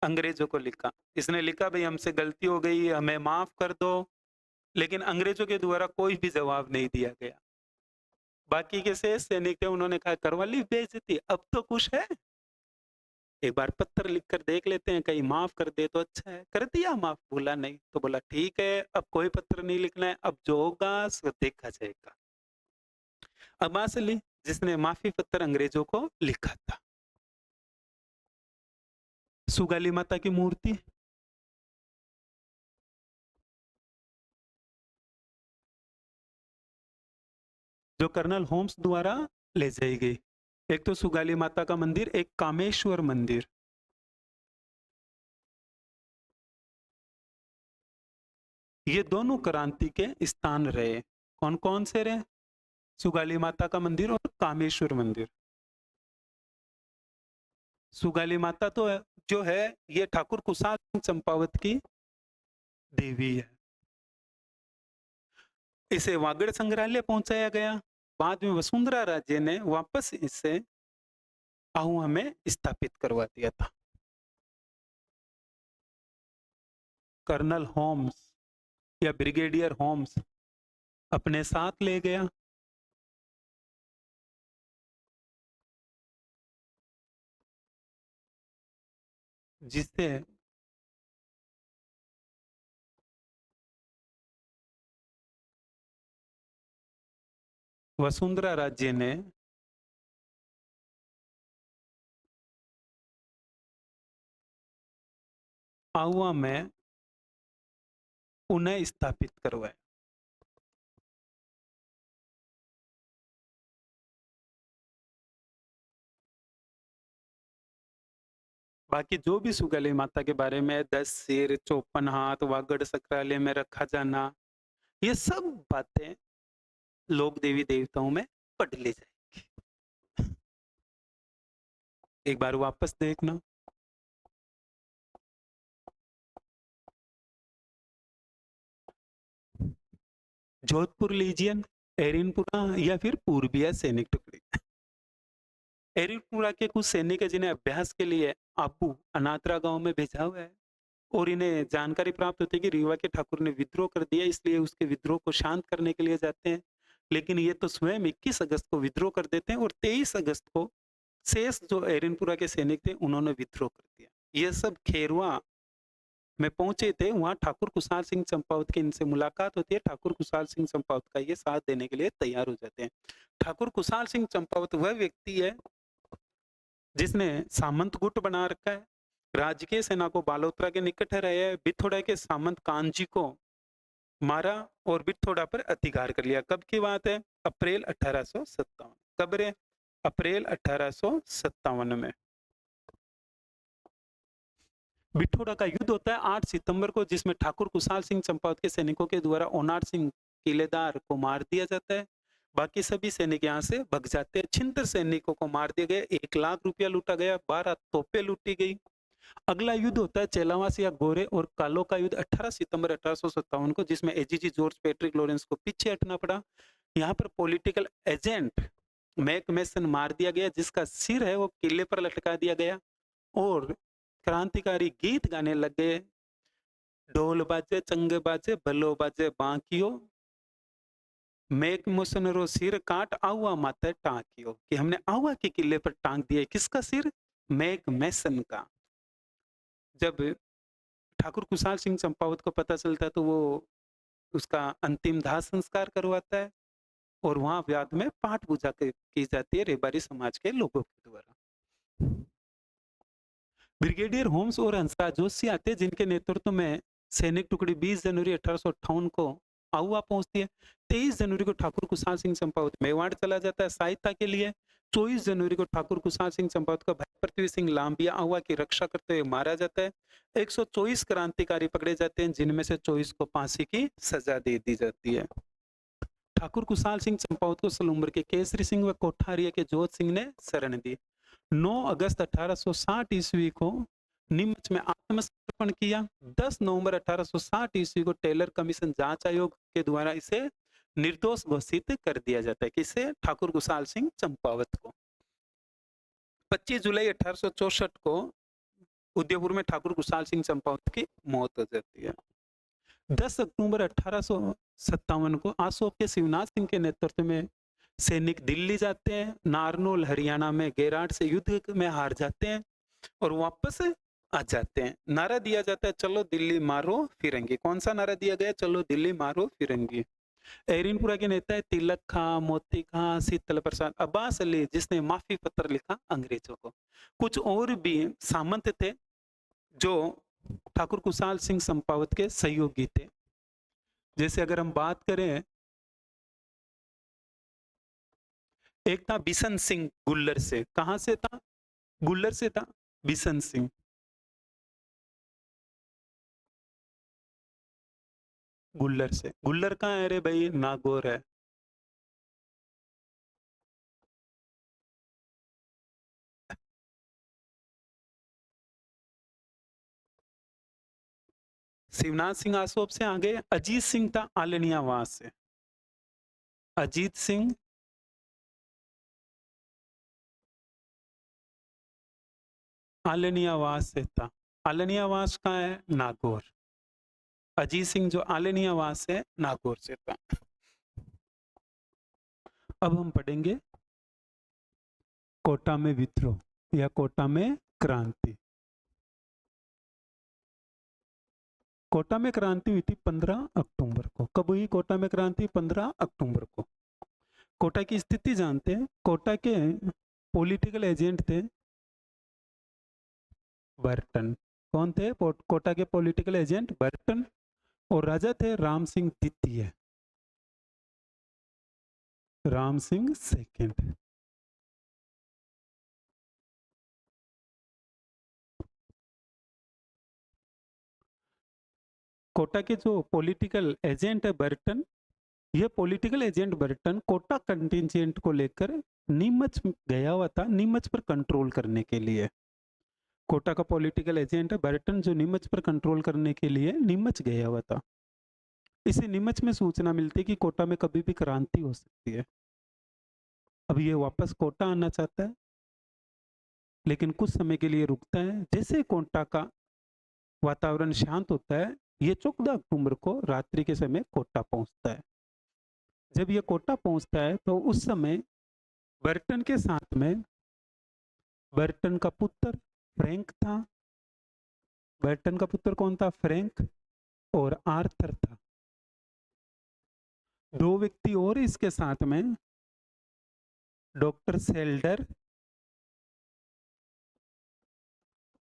अंग्रेजों को लिखा। इसने लिखा भाई हमसे गलती हो गई, हमें माफ कर दो, लेकिन अंग्रेजों के द्वारा कोई भी जवाब नहीं दिया गया। बाकी के शेष सैनिक थे, उन्होंने कहा करवा ली बेइज्जती, अब तो खुश है, एक बार पत्र लिखकर देख लेते हैं, कहीं माफ कर दे तो अच्छा है। कर दिया माफ? बोला नहीं। तो बोला ठीक है, अब कोई पत्र नहीं लिखना है, अब जो होगा सो देखा जाएगा। अब्बास अली जिसने माफी पत्र अंग्रेजों को लिखा था। सुगाली माता की मूर्ति जो कर्नल होम्स द्वारा ले जाई गई। एक तो सुगाली माता का मंदिर, एक कामेश्वर मंदिर। ये दोनों क्रांति के स्थान रहे। कौन कौन से रहे? सुगाली माता का मंदिर और कामेश्वर मंदिर। सुगाली माता तो जो है ये ठाकुर कुशाल सिंह चंपावत की देवी है। इसे वागड़ संग्रहालय पहुंचाया गया। बाद में वसुंधरा राज्य ने वापस इसे आहुआ में स्थापित करवा दिया था। कर्नल होम्स या ब्रिगेडियर होम्स अपने साथ ले गया। जिससे वसुंधरा राज्य ने आहुआ में उन्हें स्थापित करवाया। बाकी जो भी सुगली माता के बारे में 10 सिर 54 हाथ वागड़ संग्रहालय में रखा जाना, ये सब बातें लोक देवी देवताओं में पढ़ ली जाएगी। एक बार वापस देखना। जोधपुर लीजियन, एरिनपुरा या फिर पूर्बिया सैनिक टुकड़ी। एरिनपुरा के कुछ सैनिक है जिन्हें अभ्यास के लिए आबू अनात्रा गांव में भेजा हुआ है और इन्हें जानकारी प्राप्त होती है कि रीवा के ठाकुर ने विद्रोह कर दिया, इसलिए उसके विद्रोह को शांत करने के लिए जाते हैं। लेकिन ये तो स्वयं 21 अगस्त को विद्रोह कर देते हैं और 23 अगस्त को शेष जो एरिनपुरा के सैनिक थे उन्होंने विद्रोह कर दिया। ये सब खेरवा में पहुंचे थे। वहां ठाकुर कुशाल सिंह चंपावत की इनसे मुलाकात होती है। ठाकुर कुशाल सिंह चंपावत का ये साथ देने के लिए तैयार हो जाते हैं। ठाकुर कुशाल सिंह चंपावत वह व्यक्ति है जिसने सामंत गुट बना रखा है, राजकीय सेना को बालोतरा के निकट रहे है, बिथोड़ा के सामंत कांजी को मारा और बिथोड़ा पर अधिकार कर लिया। कब की बात है? अप्रैल 1857। कब रे? अप्रैल 1857 में बिठोड़ा का युद्ध होता है 8 सितंबर को, जिसमें ठाकुर कुशाल सिंह चंपावत के सैनिकों के द्वारा ओनार सिंह किलेदार को मार दिया जाता है। बाकी सभी सैनिक यहाँ से भग जाते हैं। छिंतर सैनिकों को मार दिया गया, 1 लाख रुपया लूटा गया, 12 तोपें लूटी गई। अगला युद्ध होता है चेलावास या गोरे और कालो का युद्ध 18 सितंबर 1857 को, जिसमें एजीजी जॉर्ज पैट्रिक लॉरेंस को पीछे हटना पड़ा। यहाँ पर पॉलिटिकल एजेंट मैक मेसन मार दिया गया, जिसका सिर है वो किले पर लटका दिया गया और क्रांतिकारी गीत गाने लग गए। ढोल बाजे चंगे बाजे भलो बाजे बांकियो, मेक मोशन रो सिर काट आहुआ माते टांकियो, कि हमने आहुआ के किले पर टांग दिया। किसका सिर? मैक मेसन का। जब ठाकुर कुशाल सिंह चंपावत को पता चलता है तो वो उसका अंतिम दाह संस्कार करवाता है और वहां बाद में पाठ पूजा की जाती है रेबारी समाज के लोगों के द्वारा। ब्रिगेडियर होम्स और हंसराज जोशी आते हैं, जिनके नेतृत्व में सैनिक टुकड़ी 20 जनवरी 1858 को आहुआ पहुंचती है। 23 जनवरी को ठाकुर कुशाल सिंह चंपावत मेवाड़ चला जाता है सहायता के लिए। 24 जनवरी को ठाकुर कुशाल सिंह चंपावत का भाई पृथ्वी सिंह लांबिया आहुआ की रक्षा करते हुए मारा जाता है। 124 क्रांतिकारी पकड़े जाते हैं, जिनमें से 24 को फांसी की सजा दे दी जाती है। ठाकुर कुशाल सिंह चंपावत को सलूम्बर के केसरी सिंह व कोठारिया के जोत सिंह ने शरण दी। 9 अगस्त 1860 ईस्वी को नीमच में आत्मसमर्पण किया। 10 नवंबर 1860 ईस्वी को टेलर कमीशन जांच आयोग के द्वारा इसे निर्दोष घोषित कर दिया जाता है। किसे? ठाकुर कुशाल सिंह चंपावत को। 25 जुलाई 1864 को उदयपुर में ठाकुर कुशाल सिंह चंपावत की मौत हो जाती है। 10 अक्टूबर 1857 को आसोप के शिवनाथ सिंह के नेतृत्व में सैनिक दिल्ली जाते हैं। नारनौल हरियाणा में गेराट से युद्ध में हार जाते हैं और वापस आ जाते हैं। नारा दिया जाता है, चलो दिल्ली मारो फिरंगी। कौन सा नारा दिया गया? चलो दिल्ली मारो फिरंगी। एरिनपुरा के नेता है तिलक खां, मोती खां, शीतल प्रसाद, अब्बास अली, जिसने माफी पत्र लिखा अंग्रेजों को। कुछ और भी सामंत थे जो ठाकुर कुशाल सिंह चंपावत के सहयोगी थे। जैसे अगर हम बात करें, एक था बिशन सिंह गुल्लर से। कहां से था? गुल्लर से था बिशन सिंह। गुल्लर से। गुल्लर कहाँ है रे भाई? नागौर है। शिवनाथ सिंह आसोप से आगे अजीत सिंह था आलनियावास से। अजीत सिंह आलनियावास से था। आलनियावास कहाँ है? नागौर। अजीत सिंह जो आलनियावास है, नागौर से था। अब हम पढ़ेंगे कोटा में विद्रोह या कोटा में क्रांति। कोटा में क्रांति हुई थी 15 अक्टूबर को। कब हुई कोटा में क्रांति? 15 अक्टूबर को। कोटा की स्थिति जानते हैं। कोटा के पॉलिटिकल एजेंट थे बर्टन। कौन थे कोटा के पॉलिटिकल एजेंट? बर्टन। और राजा थे राम सिंह द्वितीय, राम सिंह सेकंड। कोटा के जो पॉलिटिकल एजेंट है बर्टन, ये political agent Burton Kota contingent को लेकर नीमच गया हुआ था, नीमच पर कंट्रोल करने के लिए। कोटा का पॉलिटिकल एजेंट है बर्टन, जो नीमच पर कंट्रोल करने के लिए नीमच गया हुआ था। इसे नीमच में सूचना मिलती है कि कोटा में कभी भी क्रांति हो सकती है। अब ये वापस कोटा आना चाहता है, लेकिन कुछ समय के लिए रुकता है। जैसे कोटा का वातावरण शांत होता है, ये 14 अक्टूबर को रात्रि के समय कोटा पहुंचता है। जब ये कोटा पहुंचता है तो उस समय बर्टन के साथ में बर्टन का पुत्र फ्रैंक था। बर्टन का पुत्र कौन था? फ्रैंक। और आर्थर था। दो व्यक्ति और इसके साथ में, डॉक्टर सेल्डर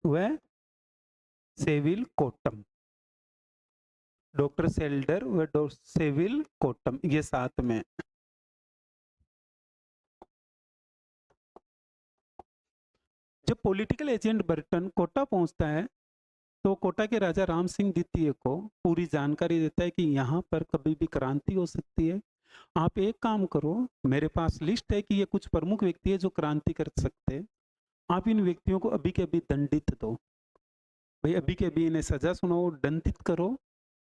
व सेविल कोटम। डॉक्टर सेल्डर व सेविल कोटम, ये साथ में। जब पॉलिटिकल एजेंट बर्टन कोटा पहुंचता है तो कोटा के राजा राम सिंह द्वितीय को पूरी जानकारी देता है कि यहाँ पर कभी भी क्रांति हो सकती है। आप एक काम करो, मेरे पास लिस्ट है कि ये कुछ प्रमुख व्यक्ति है जो क्रांति कर सकते हैं। आप इन व्यक्तियों को अभी के अभी दंडित दो। भाई अभी के अभी इन्हें सजा सुनाओ, दंडित करो,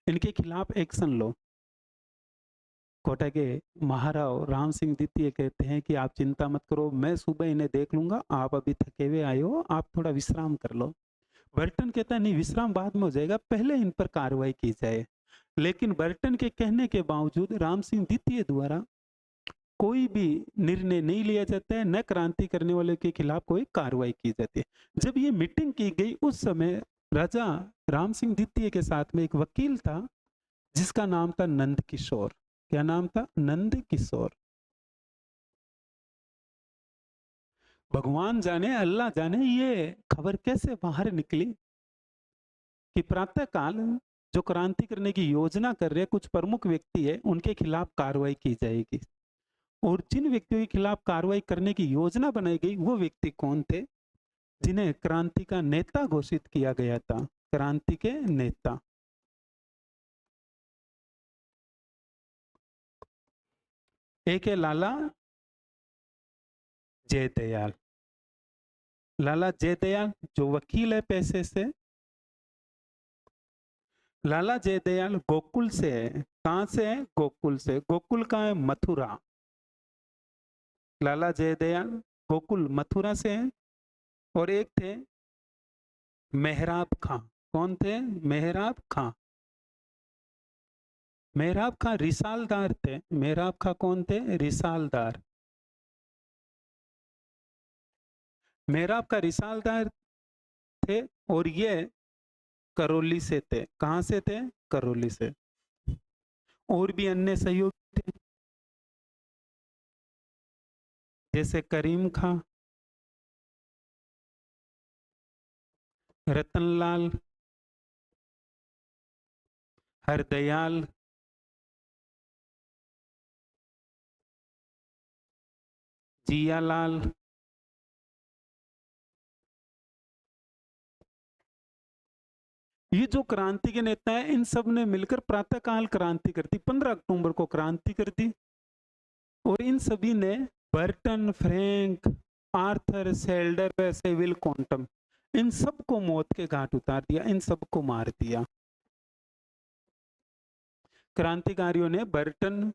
इनके खिलाफ एक्शन लो। कोटा के महाराव राम सिंह द्वितीय कहते हैं कि आप चिंता मत करो, मैं सुबह इन्हें देख लूंगा, आप अभी थके हुए आए हो, आप थोड़ा विश्राम कर लो। बर्टन कहता है नहीं, विश्राम बाद में हो जाएगा, पहले इन पर कार्रवाई की जाए। लेकिन बर्टन के कहने के बावजूद राम सिंह द्वितीय द्वारा कोई भी निर्णय नहीं लिया जाता है, न क्रांति करने वाले के खिलाफ कोई कार्रवाई की जाती है। जब ये मीटिंग की गई उस समय राजा राम सिंह द्वितीय के साथ में एक वकील था जिसका नाम था नंद किशोर। क्या नाम था? नंद किशोर। भगवान जाने, अल्लाह जाने ये खबर कैसे बाहर निकली कि प्रातः काल जो क्रांति करने की योजना कर रहे कुछ प्रमुख व्यक्ति है, उनके खिलाफ कार्रवाई की जाएगी। और जिन व्यक्तियों के खिलाफ कार्रवाई करने की योजना बनाई गई वो व्यक्ति कौन थे? जिन्हें क्रांति का नेता घोषित किया गया था। क्रांति के नेता। एक है लाला जयदयाल। लाला जयदयाल जो वकील है पेशे से, लाला जयदयाल गोकुल से है। कहां से है? गोकुल से। गोकुल कहाँ है? मथुरा। लाला जयदयाल गोकुल मथुरा से हैं। और एक थे मेहराब खां। कौन थे? मेहराब खां। मेहराब खां रिसालदार थे। मेहराब खां कौन थे? रिसालदार। मेहराब का रिसालदार थे और ये करौली से थे। कहां से थे? करौली से। और भी अन्य सहयोगी थे जैसे करीम खां, रतनलाल, हरदयाल, जियालाल, ये जो क्रांति के नेता हैं इन सब ने मिलकर प्रातःकाल क्रांति कर दी। 15 अक्टूबर को क्रांति कर दी। और इन सभी ने Burton, Frank, Arthur, Selder, Seville Quantum, इन सबको मौत के घाट उतार दिया, इन सबको मार दिया। क्रांतिकारियों ने बर्टन,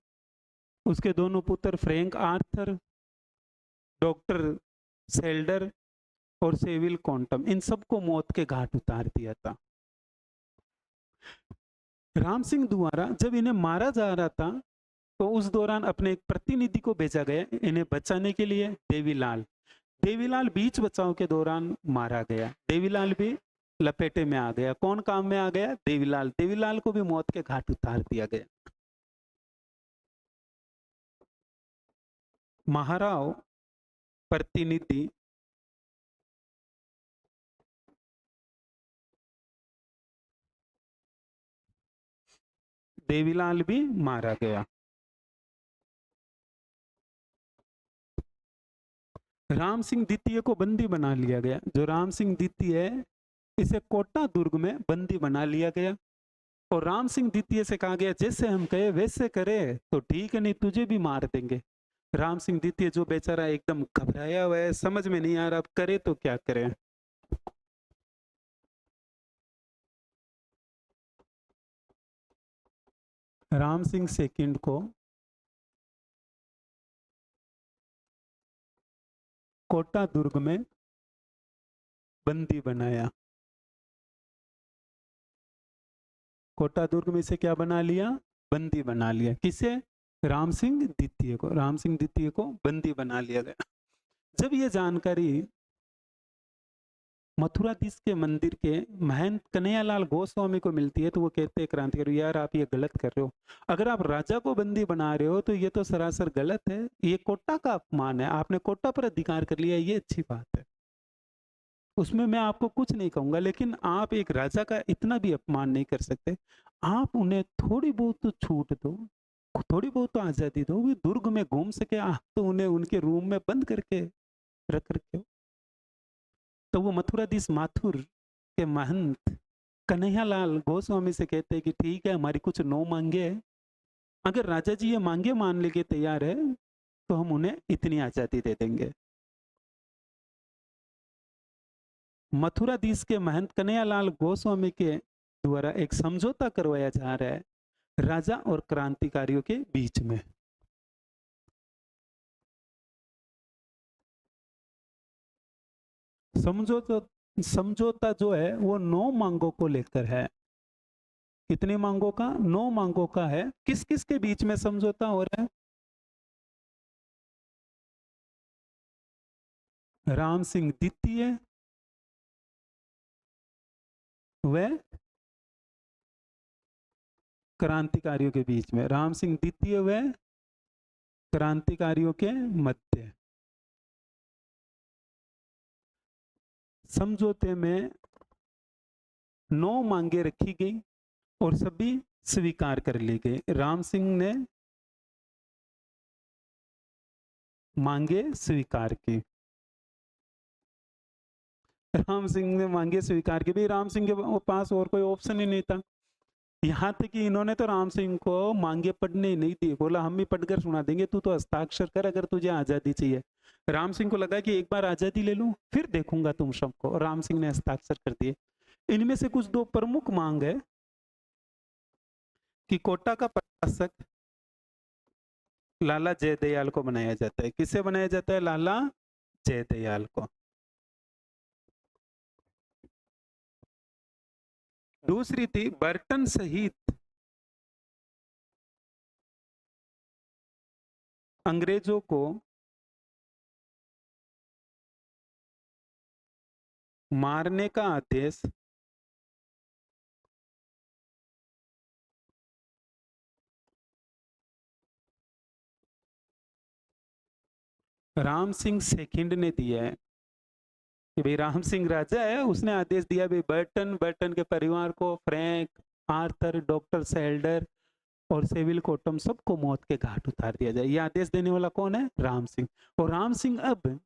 उसके दोनों पुत्र फ्रैंक आर्थर, डॉक्टर सेल्डर और सेविल क्वांटम, इन सबको मौत के घाट उतार दिया था। राम सिंह द्वारा जब इन्हें मारा जा रहा था तो उस दौरान अपने एक प्रतिनिधि को भेजा गया इन्हें बचाने के लिए, देवीलाल। देवीलाल बीच बचाव के दौरान मारा गया। देवीलाल भी लपेटे में आ गया। कौन काम में आ गया? देवीलाल। देवीलाल को भी मौत के घाट उतार दिया गया। महाराव प्रतिनिधि देवीलाल भी मारा गया। राम सिंह द्वितीय को बंदी बना लिया गया। जो राम सिंह द्वितीय है इसे कोटा दुर्ग में बंदी बना लिया गया। और राम सिंह द्वितीय से कहा गया जैसे हम कहे वैसे करे तो ठीक है, नहीं तुझे भी मार देंगे। राम सिंह द्वितीय जो बेचारा एकदम घबराया हुआ है, समझ में नहीं आ रहा अब करे तो क्या करे। राम सिंह सेकंड को कोटा दुर्ग में बंदी बनाया। कोटा दुर्ग में इसे क्या बना लिया? बंदी बना लिया। किसे? राम सिंह द्वितीय को। राम सिंह द्वितीय को बंदी बना लिया गया। जब ये जानकारी मथुराधीश के मंदिर के महंत कन्हैयालाल गोस्वामी को मिलती है तो वो कहते हैं क्रांतिकारी यार आप ये गलत कर रहे हो। अगर आप राजा को बंदी बना रहे हो तो ये तो सरासर गलत है। ये कोटा का अपमान है। आपने कोटा पर अधिकार कर लिया, ये अच्छी बात है, उसमें मैं आपको कुछ नहीं कहूंगा, लेकिन आप एक राजा का इतना भी अपमान नहीं कर सकते। आप उन्हें थोड़ी बहुत तो छूट दो, थोड़ी बहुत तो आजादी दो। वो दुर्ग में घूम सके, आप तो उन्हें उनके रूम में बंद करके रख रखे हो। तो वो मथुराधीश माथुर के महंत कन्हैयालाल गोस्वामी से कहते हैं कि ठीक है हमारी कुछ 9 मांगे है, अगर राजा जी ये मांगे मान लेके तैयार है तो हम उन्हें इतनी आजादी दे देंगे। मथुराधीश के महंत कन्हैयालाल गोस्वामी के द्वारा एक समझौता करवाया जा रहा है राजा और क्रांतिकारियों के बीच में। समझौता समझौता जो है वो 9 मांगों को लेकर है। कितनी मांगों का? 9 मांगों का है। किस किस के बीच में समझौता हो रहा है? राम सिंह द्वितीय व क्रांतिकारियों के बीच में। राम सिंह द्वितीय व क्रांतिकारियों के मध्य समझौते में 9 मांगे रखी गई और सभी स्वीकार कर ली गई। राम सिंह ने मांगे स्वीकार की। राम सिंह ने मांगे स्वीकार की। भाई राम सिंह के पास और कोई ऑप्शन ही नहीं था। यहाँ तक कि इन्होंने तो राम सिंह को मांगे पढ़ने ही नहीं दी। बोला हम भी पढ़कर सुना देंगे, तू तो हस्ताक्षर कर अगर तुझे आजादी चाहिए। राम सिंह को लगा कि एक बार आजादी ले लूं फिर देखूंगा तुम सबको, और राम सिंह ने हस्ताक्षर कर दिए। इनमें से कुछ दो प्रमुख मांग है कि कोटा का प्रशासक लाला जयदयाल को बनाया जाता है। किसे बनाया जाता है? लाला जयदयाल को। दूसरी थी बर्टन सहित अंग्रेजों को मारने का आदेश राम सिंह सेकंड ने दिया है कि भाई राम सिंह राजा है, उसने आदेश दिया भाई बर्टन, बर्टन के परिवार को, फ्रैंक, आर्थर, डॉक्टर सेल्डर और सेविल कोटम सबको मौत के घाट उतार दिया जाए। ये आदेश देने वाला कौन है? राम सिंह। और राम सिंह अब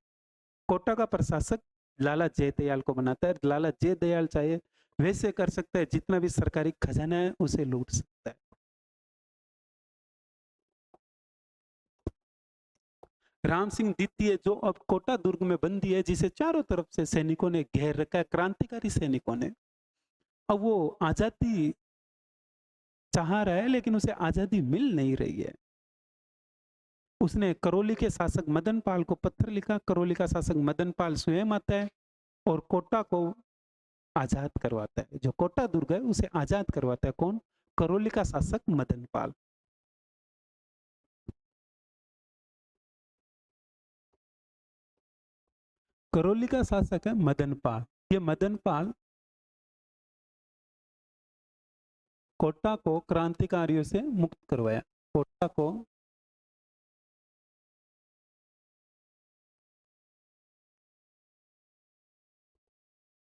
कोटा का प्रशासक लाला जयदयाल को बनाता है। लाला जयदयाल चाहे वैसे कर सकता है, जितना भी सरकारी खजाना है उसे लूट सकता है। राम सिंह द्वितीय जो अब कोटा दुर्ग में बंदी है, जिसे चारों तरफ से सैनिकों ने घेर रखा है, क्रांतिकारी सैनिकों ने, अब वो आजादी चाह रहा है लेकिन उसे आजादी मिल नहीं रही है। उसने करौली के शासक मदन पाल को पत्र लिखा। करौली का शासक मदन पाल स्वयं आता है और कोटा को आजाद करवाता है। जो कोटा दुर्ग है उसे आजाद करवाता है कौन? करौली का शासक मदन पाल। करौली का शासक है मदन पाल। ये मदन पाल कोटा को क्रांतिकारियों से मुक्त करवाया। कोटा को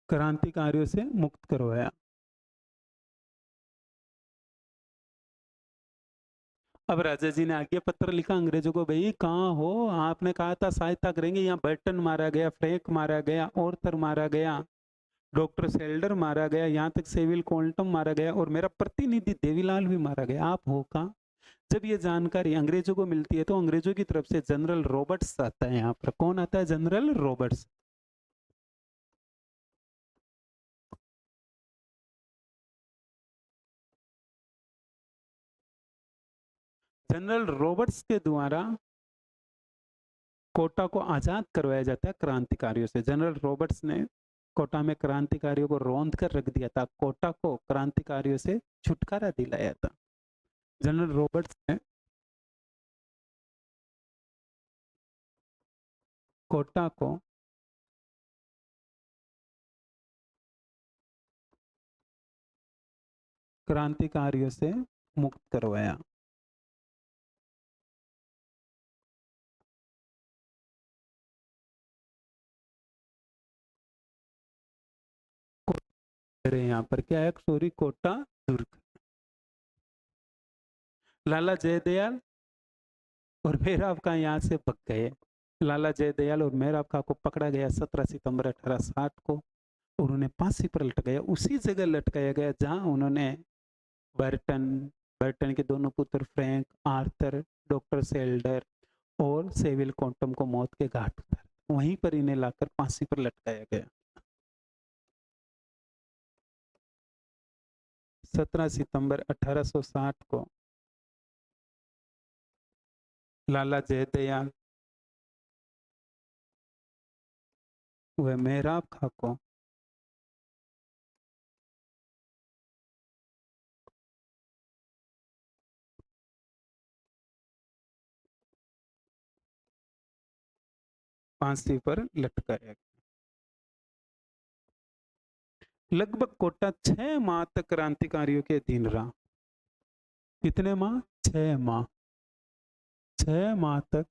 क्रांतिकारियों से मुक्त करवाया। अब राजा जी ने आगे पत्र लिखा अंग्रेजों को, भाई कहाँ हो? आपने कहा था सहायता करेंगे, यहाँ बर्टन मारा गया, फ्रैंक मारा गया, ऑर्थर मारा गया, डॉक्टर सेल्डर मारा गया, यहाँ तक सेविल कोल्टम मारा गया और मेरा प्रतिनिधि देवीलाल भी मारा गया। आप हो कहाँ? जब ये जानकारी अंग्रेजों को मिलती है तो अंग्रेजों की तरफ से जनरल रॉबर्ट्स आता है। यहाँ पर कौन आता है? General Roberts. जनरल रॉबर्ट्स के द्वारा कोटा को आजाद करवाया जाता है क्रांतिकारियों से। जनरल रॉबर्ट्स ने कोटा में क्रांतिकारियों को रौंद कर रख दिया था, कोटा को क्रांतिकारियों से छुटकारा दिलाया था। जनरल रॉबर्ट्स ने कोटा को क्रांतिकारियों से मुक्त करवाया। यहाँ पर क्या है? सॉरी, कोटा दुर्ग। लाला जयदयाल और मेहराब खां यहाँ से भाग गए। लाला जयदयाल और मेहराब खां को पकड़ा गया 17 सितंबर 1860 को और उन्हें फांसी पर लटकाया। उसी जगह लटकाया गया जहां उन्होंने बर्टन, बर्टन के दोनों पुत्र फ्रैंक, आर्थर, डॉक्टर सेल्डर और सेविल कोटम को मौत के घाट उतारा। वहीं पर इन्हें लाकर फांसी पर लटकाया गया 17 सितंबर 1860 को। लाला जयदयाल वह मेहराब खां को फांसी पर लटकाया गया। लगभग कोटा 6 माह तक क्रांतिकारियों के अधीन रहा। कितने माह? 6 माह। 6 माह तक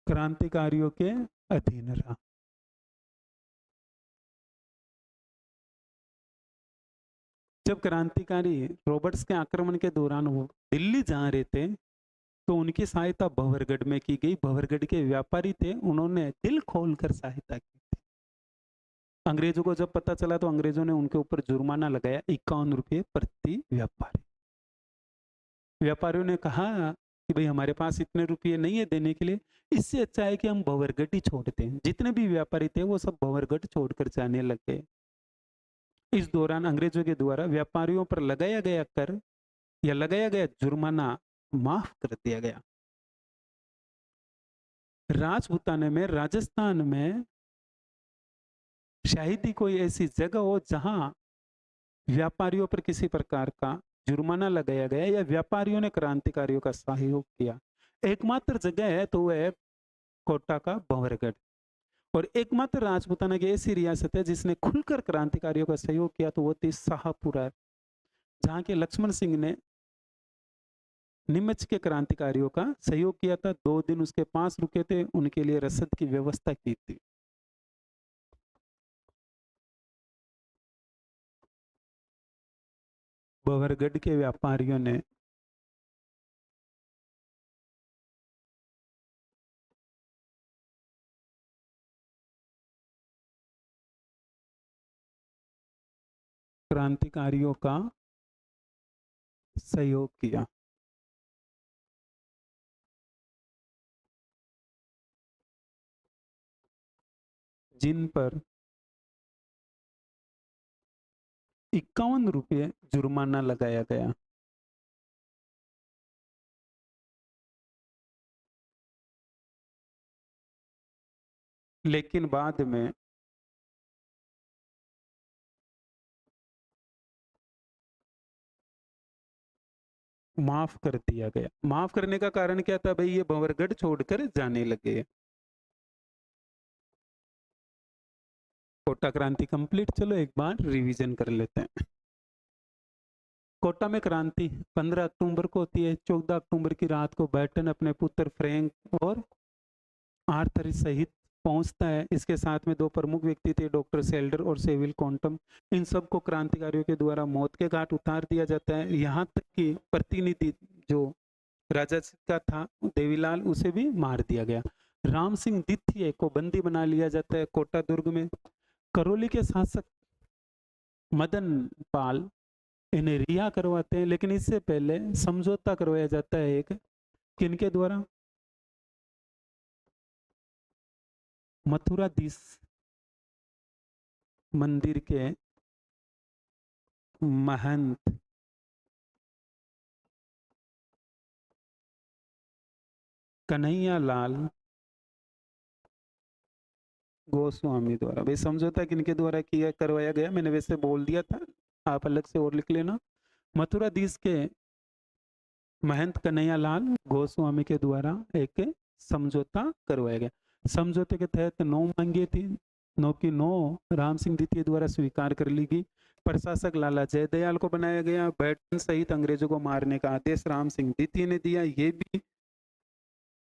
क्रांतिकारियों के अधीन रहा। जब क्रांतिकारी रॉबर्ट्स के आक्रमण के दौरान वो दिल्ली जा रहे थे तो उनकी सहायता भंवरगढ़ में की गई। भंवरगढ़ के व्यापारी थे, उन्होंने दिल खोलकर सहायता की थी। अंग्रेजों को जब पता चला तो अंग्रेजों ने उनके ऊपर जुर्माना लगाया 51 रुपये प्रति व्यापारी। व्यापारियों ने कहा कि भाई हमारे पास इतने रुपये नहीं है देने के लिए, इससे अच्छा है कि हम भंवरगढ़ ही छोड़ते हैं। जितने भी व्यापारी थे वो सब भंवरगढ़ छोड़कर जाने लग गए। इस दौरान अंग्रेजों के द्वारा व्यापारियों पर लगाया गया कर या लगाया गया जुर्माना माफ कर दिया गया। राजपूताने में, राजस्थान में शायद ही कोई ऐसी जगह हो जहां व्यापारियों पर किसी प्रकार का जुर्माना लगाया गया या व्यापारियों ने क्रांतिकारियों का सहयोग किया। एकमात्र जगह है तो वह है कोटा का भंवरगढ़। और एकमात्र राजपूताना की ऐसी रियासत है जिसने खुलकर क्रांतिकारियों का सहयोग किया, तो वो थी शाहपुरा, जहां के लक्ष्मण सिंह ने नीमच के क्रांतिकारियों का सहयोग किया था। 2 दिन उसके पास रुके थे, उनके लिए रसद की व्यवस्था की थी। भंवरगढ़ के व्यापारियों ने क्रांतिकारियों का सहयोग किया। जिन पर 51 रुपये जुर्माना लगाया गया। लेकिन बाद में माफ कर दिया गया। माफ करने का कारण क्या था? भाई ये भंवरगढ़ छोड़कर जाने लगे। कोटा क्रांति कंप्लीट। चलो एक बार रिवीजन कर लेते हैं। कोटा में क्रांति 15 अक्टूबर को होती है। 14 अक्टूबर की रात को बैटन अपने पुत्र फ्रैंक और आर्थर सहित पहुंचता है। इसके साथ में 2 प्रमुख व्यक्ति थे, डॉक्टर सेल्डर और सेविल क्वांटम। इन सबको क्रांतिकारियों के द्वारा मौत के घाट उतार दिया जाता है। यहाँ तक कि प्रतिनिधि जो राजा का था देवीलाल, उसे भी मार दिया गया। राम सिंह द्वितीय को बंदी बना लिया जाता है कोटा दुर्ग में। करौली के शासक मदन पाल इन्हें रिहा करवाते हैं, लेकिन इससे पहले समझौता करवाया जाता है एक, किनके द्वारा? मथुराधीश मंदिर के महंत कन्हैया लाल गोस्वामी द्वारा। भाई समझौता किनके द्वारा किया करवाया गया? मैंने वैसे बोल दिया था, आप अलग से और लिख लेना। मथुराधीश के महंत कन्हैया लाल गोस्वामी के द्वारा एक समझौता करवाया गया। समझौते के तहत 9 मांगे थी, 9 की 9 राम सिंह द्वितीय द्वारा स्वीकार कर ली गई। प्रशासक लाला जयदयाल को बनाया गया। बैटन सहित अंग्रेजों को मारने का आदेश राम सिंह द्वितीय ने दिया, ये भी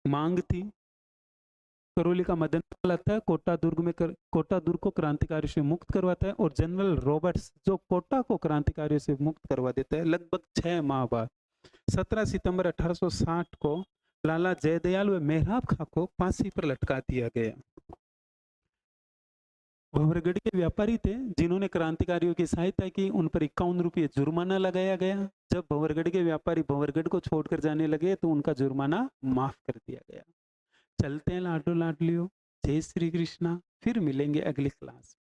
मांग थी। करौली का मदन पाल आता है, कोटा दुर्ग में कोटा दुर्ग को क्रांतिकारियों से मुक्त करवाता है, और जनरल रॉबर्ट्स जो कोटा को क्रांतिकारियों से मुक्त करवा देता है। लगभग 6 माह बाद 17 सितंबर 1860 को लाला जयदयाल व मेहराब खां को फांसी पर लटका दिया गया। भंवरगढ़ के व्यापारी थे जिन्होंने क्रांतिकारियों की सहायता की, उन पर 51 रुपये जुर्माना लगाया गया। जब भंवरगढ़ के व्यापारी भंवरगढ़ को छोड़कर जाने लगे तो उनका जुर्माना माफ कर दिया गया। चलते हैं लाडो लाडलियो। जय श्री कृष्णा। फिर मिलेंगे अगली क्लास।